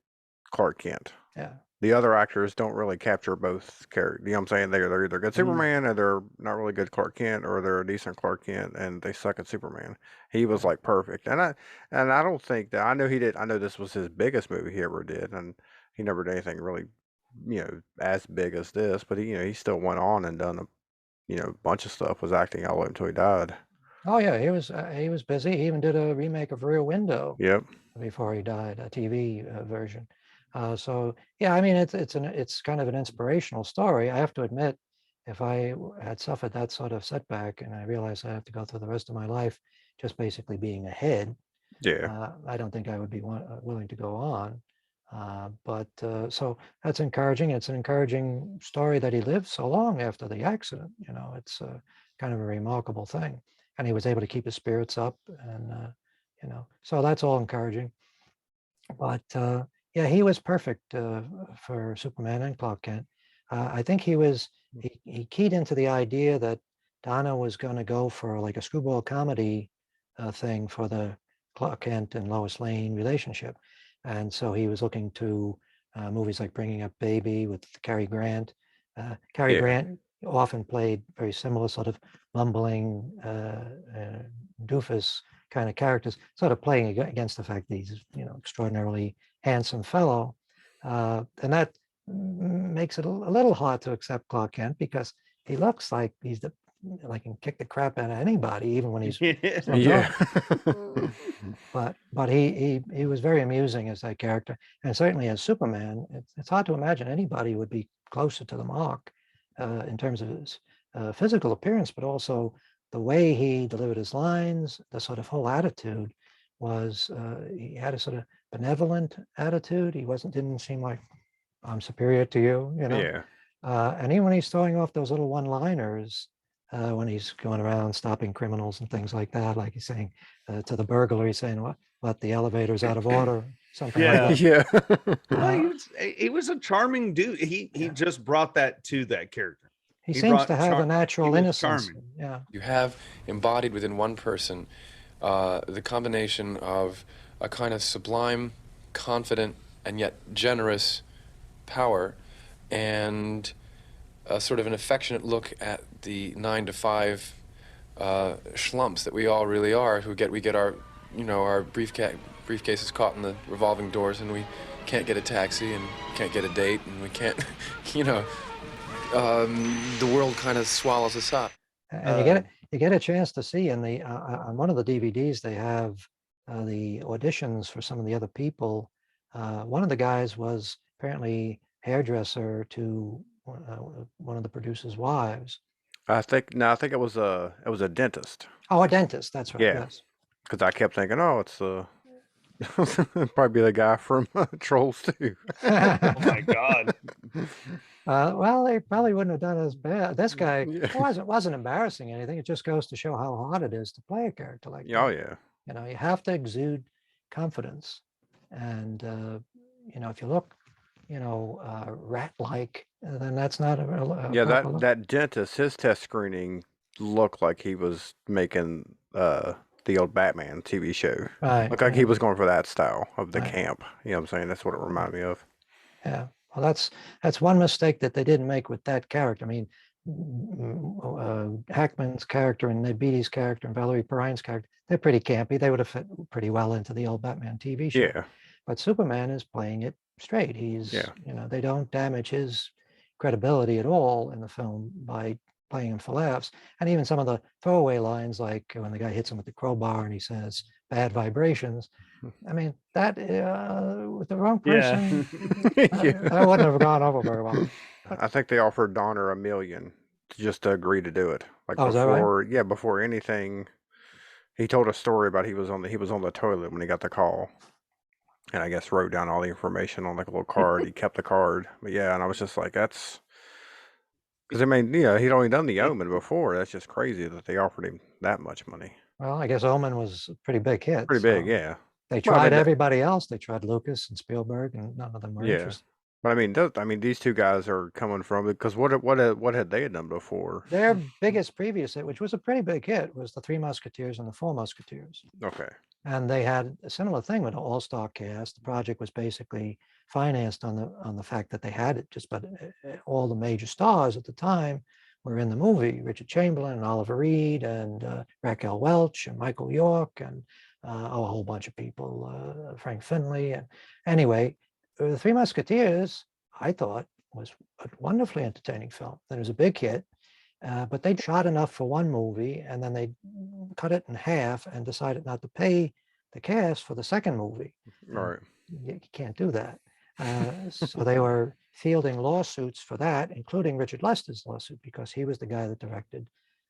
Clark Kent. Yeah. The other actors don't really capture both characters. You know what I'm saying? They're either good Superman or they're not really good Clark Kent, or they're a decent Clark Kent and they suck at Superman. He was like perfect. And I don't think that, I know this was his biggest movie he ever did, and he never did anything really, you know, as big as this, but he still went on and done a bunch of stuff, was acting all the way until he died. Oh yeah, he was busy. He even did a remake of Rear Window. Yep. Before he died, a TV version. So yeah, I mean, it's kind of an inspirational story. I have to admit, if I had suffered that sort of setback and I realized I have to go through the rest of my life just basically being ahead, I don't think I would be willing to go on. But so that's encouraging. It's an encouraging story that he lived so long after the accident. You know, it's kind of a remarkable thing, and he was able to keep his spirits up, and you know, so that's all encouraging. But yeah, he was perfect for Superman and Clark Kent. I think he keyed into the idea that Donna was going to go for like a screwball comedy thing for the Clark Kent and Lois Lane relationship. And so he was looking to movies like Bringing Up Baby with Cary Grant. Cary Grant often played very similar sort of mumbling doofus kind of characters, sort of playing against the fact that he's, you know, extraordinarily handsome fellow. And that makes it a little hard to accept Clark Kent because he looks like he's like can kick the crap out of anybody, even when he's still Yeah. drunk. But he was very amusing as that character, and certainly as Superman, it's hard to imagine anybody would be closer to the mark in terms of his physical appearance, but also the way he delivered his lines, the sort of whole attitude was he had a sort of benevolent attitude. He didn't seem like I'm superior to you, you know. Yeah. And even when he's throwing off those little one-liners, when he's going around stopping criminals and things like that, like he's saying to the burglar, he's saying, "What? The elevator's out of order," something like that. Yeah. He was a charming dude. He just brought that to that character. He seems to have a natural innocence. Charming. Yeah. You have embodied within one person the combination of a kind of sublime, confident, and yet generous power, and a sort of an affectionate look at the 9-to-5 schlumps that we all really are, we get our, our briefcases caught in the revolving doors, and we can't get a taxi and can't get a date, and we can't, the world kind of swallows us up. And you get a chance to see in the on one of the DVDs they have the auditions for some of the other people. One of the guys was apparently hairdresser to one of the producer's wives. I think it was a dentist. Oh, a dentist. That's right. Yeah. Yes. Because I kept thinking, oh, it's probably the guy from Trolls 2. Oh my God. Well, they probably wouldn't have done as bad. This guy wasn't embarrassing anything. It just goes to show how hard it is to play a character like that. Oh yeah. You have to exude confidence, and if you look, rat-like, then that's not a real. That dentist, his test screening looked like he was making the old Batman TV show. Right. Looked like he was going for that style of the camp. You know what I'm saying? That's what it reminded me of. Yeah. Well, that's one mistake that they didn't make with that character. I mean, Hackman's character and Ned Beatty's character and Valerie Perine's character, they're pretty campy. They would have fit pretty well into the old Batman TV show. Yeah. But Superman is playing it straight. They don't damage his credibility at all in the film by playing him for laughs. And even some of the throwaway lines, like when the guy hits him with the crowbar and he says, "bad vibrations." I mean, that with the wrong person, that wouldn't have gone over very well. I think they offered Donner $1 million just to agree to do it. Like is that right? Before anything, he told a story about he was on the toilet when he got the call, and I guess wrote down all the information on like a little card. He kept the card, but and I was just like, that's because he'd only done The Omen before. That's just crazy that they offered him that much money. Well, I guess Omen was a pretty big hit. Pretty big, yeah. They tried everybody else. They tried Lucas and Spielberg, and none of them were interested. But I mean, these two guys are coming from, because what had they done before? Their biggest previous hit, which was a pretty big hit, was The Three Musketeers and The Four Musketeers. Okay. And they had a similar thing with an all-star cast. The project was basically financed on the fact that they had it. But all the major stars at the time were in the movie: Richard Chamberlain and Oliver Reed and Raquel Welch and Michael York and a whole bunch of people, Frank Finley. And anyway, The Three Musketeers, I thought, was a wonderfully entertaining film. It was a big hit, but they shot enough for one movie, and then they cut it in half and decided not to pay the cast for the second movie. Right. You can't do that. So they were fielding lawsuits for that, including Richard Lester's lawsuit, because he was the guy that directed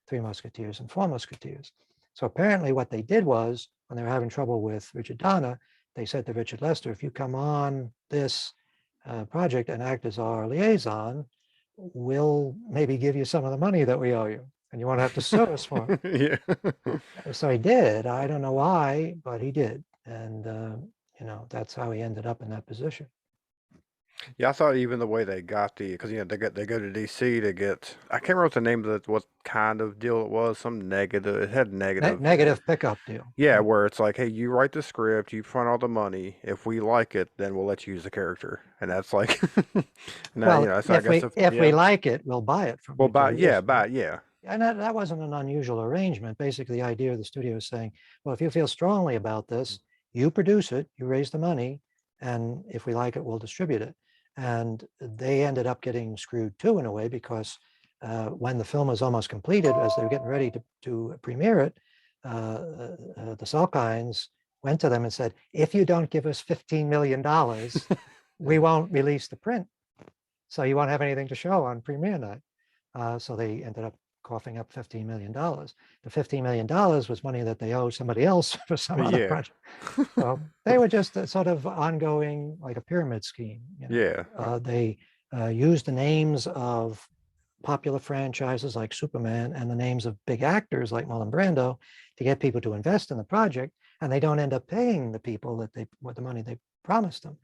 Three Musketeers and Four Musketeers. So apparently what they did was, when they were having trouble with Richard Donner, they said to Richard Lester, if you come on this project and act as our liaison, we'll maybe give you some of the money that we owe you, and you won't have to sue us for it. Yeah. So he did. I don't know why, but he did. And, that's how he ended up in that position. Yeah, I thought even the way they got because they go to DC to get, I can't remember what the name of what kind of deal it was. Some negative. It had negative pickup deal. Yeah, where it's like, hey, you write the script, you fund all the money. If we like it, then we'll let you use the character. And that's like, if we like it, we'll buy it from. We'll buy it. And that wasn't an unusual arrangement. Basically, the idea of the studio is saying, well, if you feel strongly about this, you produce it, you raise the money, and if we like it, we'll distribute it. And they ended up getting screwed too, in a way, because when the film was almost completed, as they were getting ready to premiere it, the Salkinds went to them and said, if you don't give us $15 million, we won't release the print. So you won't have anything to show on premiere night. So they ended up coughing up $15 million. The $15 million was money that they owed somebody else for some other project. So they were just a sort of ongoing, like a pyramid scheme. You know? They used the names of popular franchises like Superman and the names of big actors like Marlon Brando to get people to invest in the project, and they don't end up paying the people that what the money they promised them.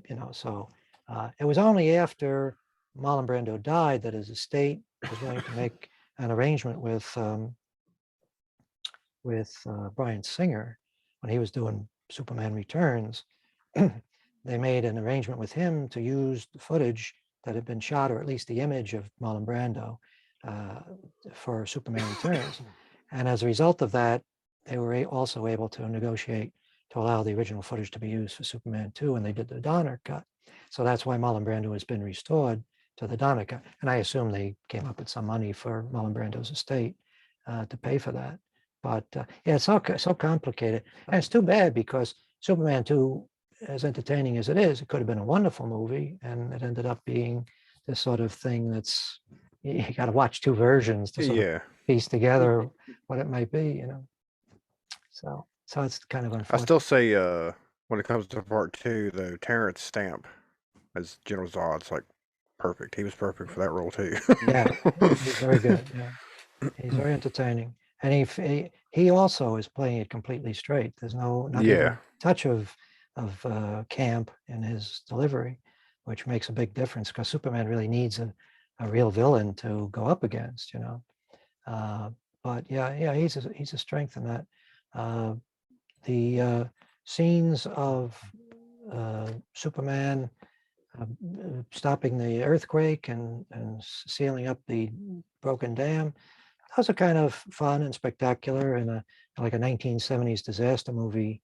You know, so it was only after Marlon Brando died that his estate was willing to make an arrangement with Bryan Singer when he was doing Superman Returns. They made an arrangement with him to use the footage that had been shot, or at least the image of Marlon Brando, for Superman Returns. And as a result of that, they were also able to negotiate to allow the original footage to be used for Superman 2, and they did the Donner cut. So that's why Marlon Brando has been restored to the Donner cut. And I assume they came up with some money for Marlon Brando's estate to pay for that. But yeah, it's so complicated. And it's too bad, because Superman 2, as entertaining as it is, it could have been a wonderful movie, and it ended up being this sort of thing that's, you got to watch two versions to sort of piece together what it might be, you know. So it's kind of unfortunate. I still say, when it comes to part 2, though, Terrence Stamp as General Zod's like perfect. He was perfect for that role too. Yeah, he's very good. Yeah, he's very entertaining, and he also is playing it completely straight. There's not even a touch of camp in his delivery, which makes a big difference, because Superman really needs a real villain to go up against, you know. But yeah, he's a strength in that. The scenes of Superman stopping the earthquake and sealing up the broken dam, those are kind of fun and spectacular in like a 1970s disaster movie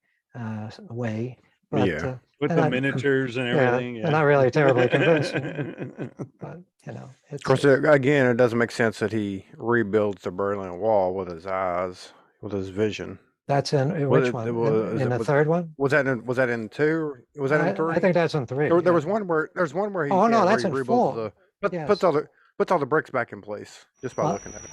way. But, with the miniatures and everything. They're not really terribly convincing. But, you know, of course, again, it doesn't make sense that he rebuilds the Berlin Wall with his eyes, with his vision. That's in which one? In the third one? Was that in 2? Was that in 3? I think that's in 3. There was one where he. Oh no, that's in 4. Puts all the bricks back in place just by looking at it.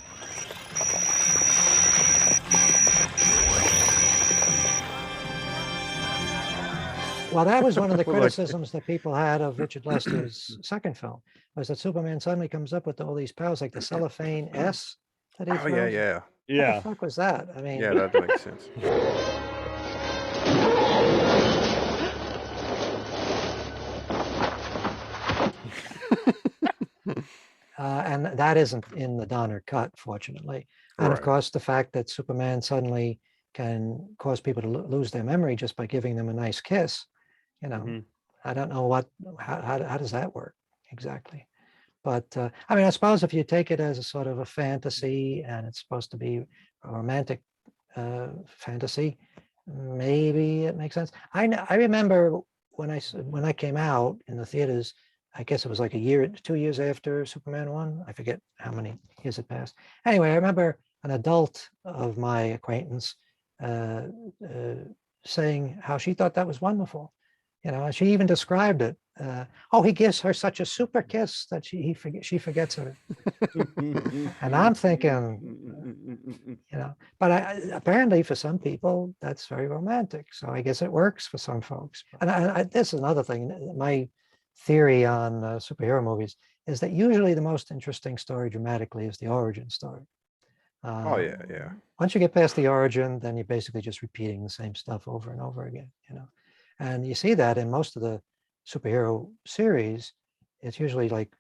Well, that was one of the criticisms that people had of Richard Lester's second film, was that Superman suddenly comes up with all these powers, like the cellophane S that he throws. Yeah. What the fuck was that? I mean, yeah, that makes sense. And that isn't in the Donner cut, fortunately. And of course, the fact that Superman suddenly can cause people to lose their memory just by giving them a nice kiss, you know, I don't know how does that work exactly? But I mean, I suppose if you take it as a sort of a fantasy, and it's supposed to be a romantic fantasy, maybe it makes sense. I remember when I came out in the theaters, I guess it was like 2 years after Superman 1. I forget how many years had passed. Anyway, I remember an adult of my acquaintance saying how she thought that was wonderful. You know, she even described it. He gives her such a super kiss that she forgets it. And I'm thinking, you know, but apparently for some people that's very romantic. So I guess it works for some folks. And this is another thing. My theory on superhero movies is that usually the most interesting story dramatically is the origin story. Yeah. Once you get past the origin, then you're basically just repeating the same stuff over and over again, you know. And you see that in most of the superhero series. It's usually like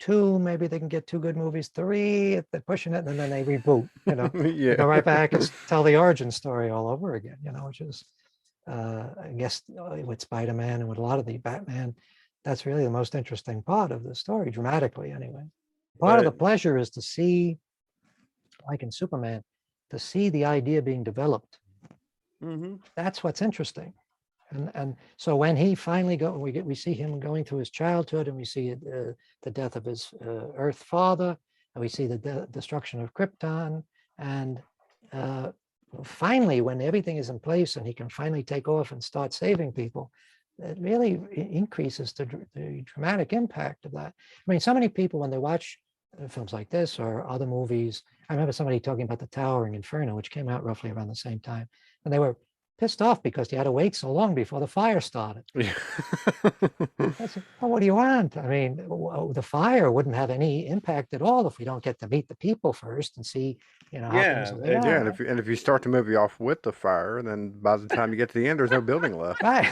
2, maybe they can get 2 good movies, 3, they're pushing it, and then they reboot, you know. They go right back and tell the origin story all over again, you know, which is, I guess, with Spider-Man and with a lot of the Batman, that's really the most interesting part of the story, dramatically anyway. Part of the pleasure is to see, like in Superman, to see the idea being developed. That's what's interesting. And so when he finally we see him going through his childhood, and we see the death of his Earth father, and we see the destruction of Krypton, and finally, when everything is in place and he can finally take off and start saving people, it really increases the dramatic impact of that. I mean, so many people, when they watch films like this or other movies, I remember somebody talking about The Towering Inferno, which came out roughly around the same time, and they were pissed off because they had to wait so long before the fire started. Yeah. Well, what do you want? I mean, the fire wouldn't have any impact at all if we don't get to meet the people first and see, how things are. Yeah, and if you start the movie off with the fire, then by the time you get to the end, there's no building left. Right.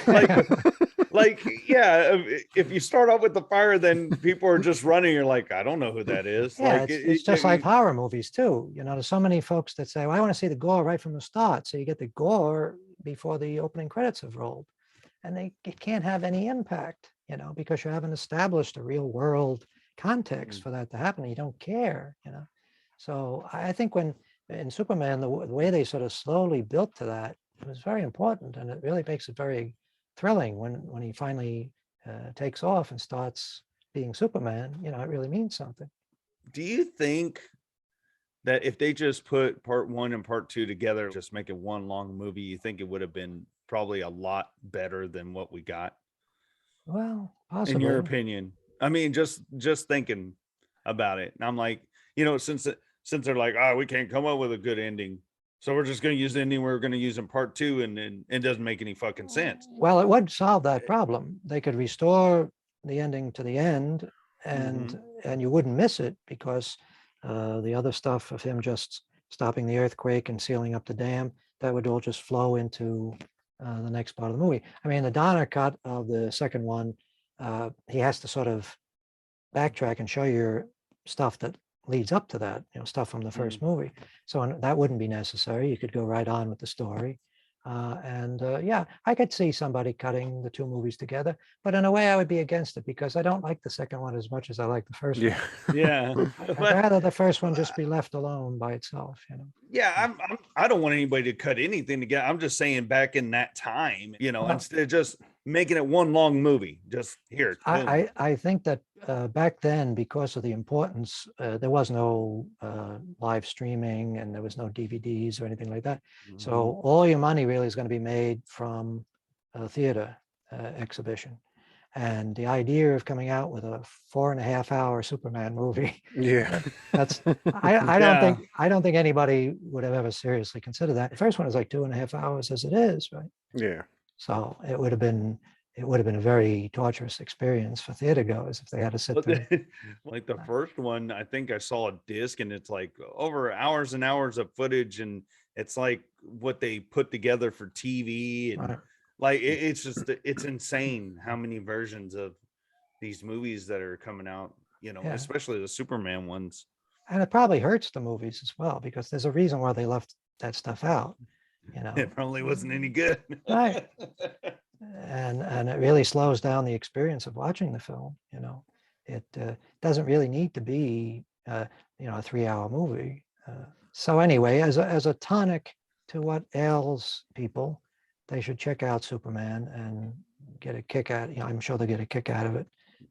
If you start off with the fire, then people are just running. You're like, I don't know who that is. Yeah, it's just like horror movies too. There's so many folks that say, well, I want to see the gore right from the start. So you get the gore before the opening credits have rolled, and it can't have any impact, because you haven't established a real world context for that to happen. You don't care, So I think when in Superman, the way they sort of slowly built to that, it was very important, and it really makes it very thrilling when he finally takes off and starts being Superman. It really means something. Do you think that if they just put part 1 and part 2 together, just make it one long movie, you think it would have been probably a lot better than what we got? Well, possibly. In your opinion? I mean, just thinking about it, and I'm like, since they're like, we can't come up with a good ending, so we're just going to use the ending we're going to use in part 2, and it doesn't make any fucking sense. Well, it would solve that problem. They could restore the ending to the end, and you wouldn't miss it, because the other stuff of him just stopping the earthquake and sealing up the dam, that would all just flow into the next part of the movie. I mean, the Donner cut of the second one, he has to sort of backtrack and show you stuff that leads up to that, stuff from the first movie. So that wouldn't be necessary. You could go right on with the story. Yeah, I could see somebody cutting the two movies together, but in a way I would be against it, because I don't like the second one as much as I like the first one. Yeah. I'd rather the first one just be left alone by itself, Yeah, I don't want anybody to cut anything together. I'm just saying, back in that time, instead of just making it one long movie, just here. I think that back then, because of the importance, there was no live streaming, and there was no DVDs or anything like that. So all your money really is going to be made from a theater exhibition. And the idea of coming out with a 4.5-hour Superman movie, I don't think anybody would have ever seriously considered that. The first one is like 2.5 hours as it is, right? Yeah. So it would have been a very torturous experience for theater goers if they had to sit there. Like the first one, I think I saw a disc, and it's like over hours and hours of footage, and it's like what they put together for TV, and Right. like it's insane how many versions of these movies that are coming out, especially the Superman ones. And it probably hurts the movies as well, because there's a reason why they left that stuff out. It probably wasn't any good. Right. And it really slows down the experience of watching the film. It doesn't really need to be a 3-hour movie. So anyway, as a tonic to what ails people, they should check out Superman and get a kick out. I'm sure they'll get a kick out of it.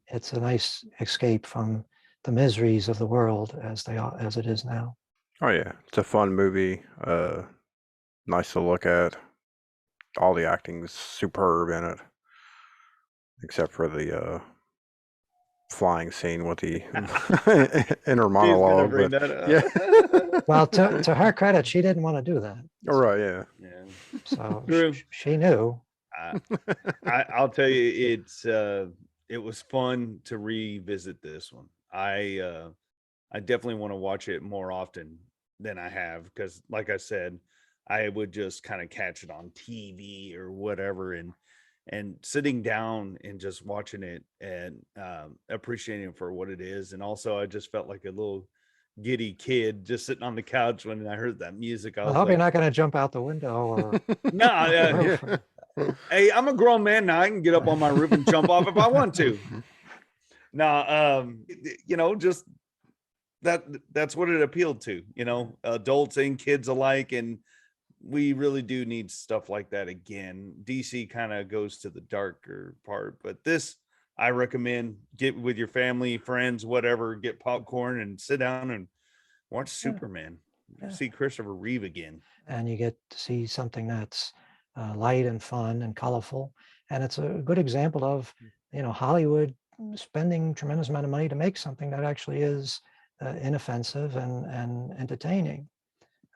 It's a nice escape from the miseries of the world as it is now. Oh yeah, it's a fun movie. Nice to look at. All the acting's superb in it, except for the flying scene with the inner monologue. Yeah. Well, to her credit, she didn't want to do that. Oh, right. Yeah. So she knew. I'll tell you, it was fun to revisit this one. I definitely want to watch it more often than I have, because, like I said, I would just kind of catch it on TV or whatever, and sitting down and just watching it and appreciating it for what it is. And also, I just felt like a little giddy kid just sitting on the couch when I heard that music. I hope you're not going to jump out the window. Or... No. Hey, I'm a grown man now. I can get up on my roof and jump off if I want to. No, just that's what it appealed to, adults and kids alike. And we really do need stuff like that again. DC kind of goes to the darker part, but this I recommend. Get with your family, friends, whatever, get popcorn and sit down and watch Superman. See Christopher Reeve again. And you get to see something that's light and fun and colorful. And it's a good example of, Hollywood spending tremendous amount of money to make something that actually is inoffensive and entertaining.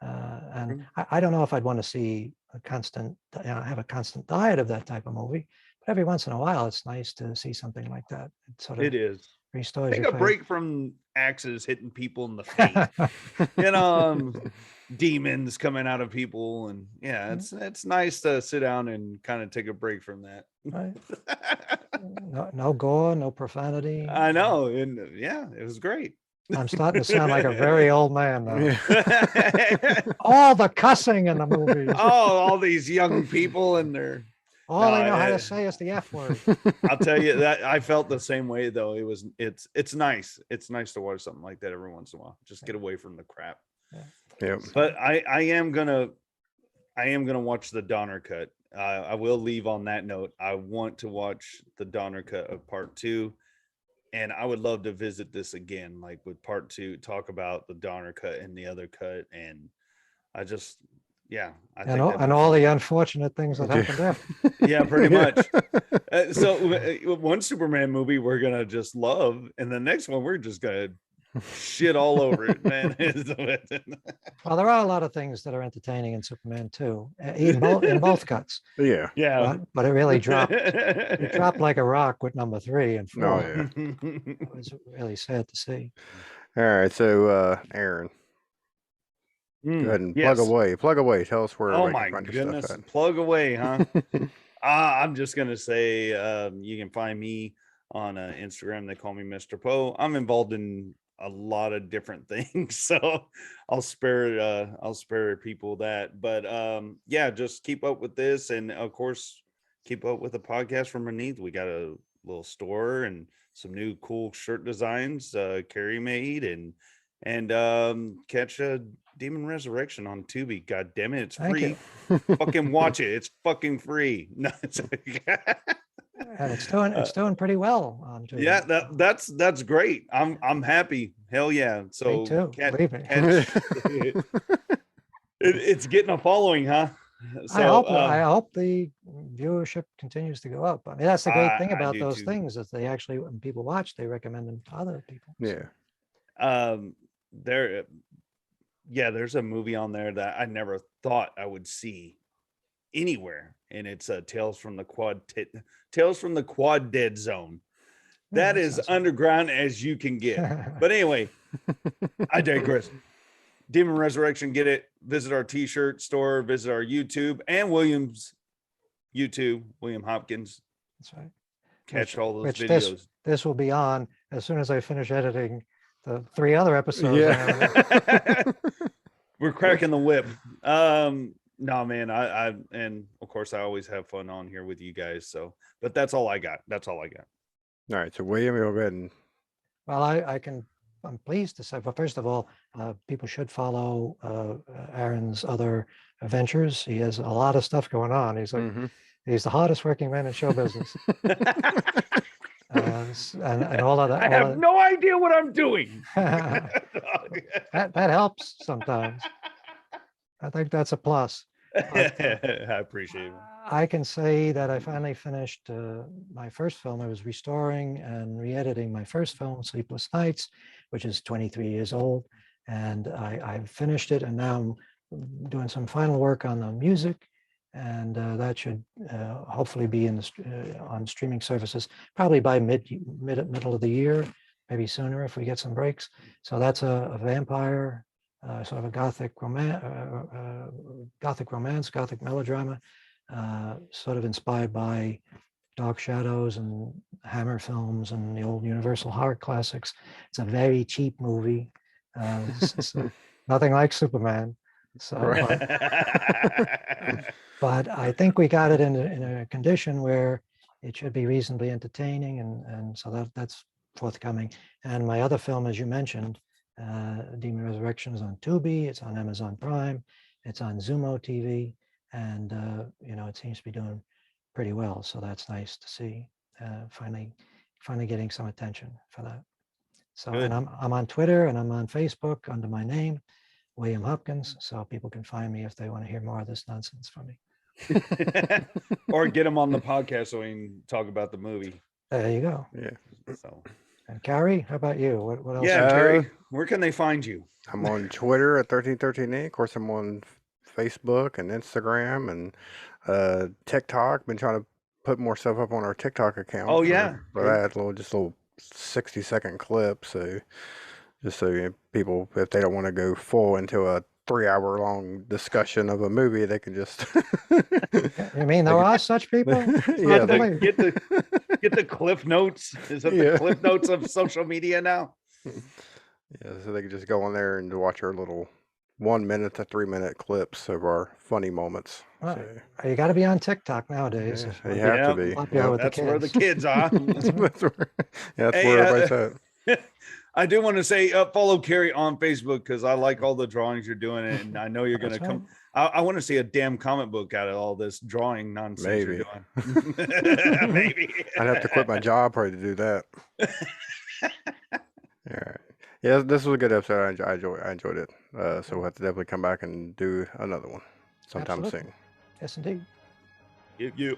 And I don't know if I'd want to see a constant, have a constant diet of that type of movie, but every once in a while, it's nice to see something like that. It is. Restores Take your a break from axes hitting people in the face. Demons coming out of people, and it's nice to sit down and kind of take a break from that. Right. No gore, no profanity. I know, and it was great. I'm starting to sound like a very old man now. All the cussing in the movies. All these young people and their all they know how to say is the F word. I'll tell you that I felt the same way though. It's nice. It's nice to watch something like that every once in a while. Just get away from the crap. Yep. But I am gonna watch the Donner cut. I will leave on that note. I want to watch the Donner cut of part 2. And I would love to visit this again, like with part 2, talk about the Donner cut and the other cut. And I just, I think and all the unfortunate things that happened there. Yeah, pretty much. So one Superman movie we're going to just love. And the next one, we're just going to shit all over it, man. Well, there are a lot of things that are entertaining in Superman too, in both cuts. Yeah. But it really dropped. It dropped like a rock with number 3 and 4. Oh, yeah. It was really sad to see. All right, so Aaron, go ahead and plug away. Tell us where. Oh my goodness, plug away, huh? I'm just gonna say you can find me on Instagram. They call me Mr. Poe. I'm involved in a lot of different things, so I'll spare people that. But just keep up with this, and of course keep up with the podcast from beneath. We got a little store and some new cool shirt designs Carey made, and catch a Demon Resurrection on Tubi. God damn it, it's free. Fucking watch it. It's fucking free. No, it's and it's doing pretty well on Tubi. Yeah, that's great. I'm happy. Hell yeah. So me too. It's getting a following, huh? So, I hope the viewership continues to go up. I mean, that's the great thing about those things, is they actually, when people watch, they recommend them to other people. Yeah. There's a movie on there that I never thought I would see anywhere, and it's Tales from the Quad Dead Zone. That is underground as you can get. But anyway, I digress. Demon Resurrection, get it. Visit our t-shirt store, visit our YouTube and William's YouTube, William Hopkins. That's right. Catch all those videos. This will be on as soon as I finish editing the 3 other episodes. Yeah. We're cracking the whip. No, man, I and of course I always have fun on here with you guys. So, but that's all I got. All right. So William, you'll go ahead and. Well, I'm pleased to say, but first of all, people should follow Aaron's other ventures. He has a lot of stuff going on. He's like, he's the hardest working man in show business. And all of that. I have no idea what I'm doing. that helps sometimes. I think that's a plus. I appreciate it. I can say that I finally finished my first film. I was restoring and re-editing my first film, Sleepless Nights, which is 23 years old. And I finished it, and now I'm doing some final work on the music. And that should hopefully be on streaming services, probably by middle of the year, maybe sooner if we get some breaks. So that's a vampire, sort of a gothic romance, gothic melodrama, sort of inspired by Dark Shadows and Hammer films and the old Universal horror classics. It's a very cheap movie. It's nothing like Superman. So, but I think we got it in a condition where it should be reasonably entertaining, and so that's forthcoming. And my other film, as you mentioned, Demon Resurrection, is on Tubi. It's on Amazon Prime. It's on Zumo TV, and it seems to be doing pretty well. So that's nice to see. Finally getting some attention for that. So, Good. and I'm on Twitter and I'm on Facebook under my name, William Hopkins. So people can find me if they want to hear more of this nonsense from me. Or get them on the podcast so we can talk about the movie. There you go. Yeah. So. And Carey, how about you? What else? Yeah, Carey, where can they find you? I'm on Twitter at 1313E. Of course, I'm on Facebook and Instagram and TikTok. Been trying to put more stuff up on our TikTok account. Oh, yeah. For that, little 60-second clip. So just so people, if they don't want to go full into a 3-hour long discussion of a movie, they can just. You mean there are such people? Yeah, get the cliff notes. Is that the cliff notes of social media now? Yeah, so they can just go on there and watch our little 1 minute to 3 minute clips of our funny moments. Well, So, you got to be on TikTok nowadays. you have to be. That's where the kids are. That's where everybody's at. I do want to say follow Carey on Facebook because I like all the drawings you're doing, and I know you're going to come. I want to see a damn comic book out of all this drawing nonsense you're doing. Maybe. I'd have to quit my job probably to do that. All right. Yeah, this was a good episode. I enjoyed it. So we'll have to definitely come back and do another one sometime soon. Yes, indeed. You.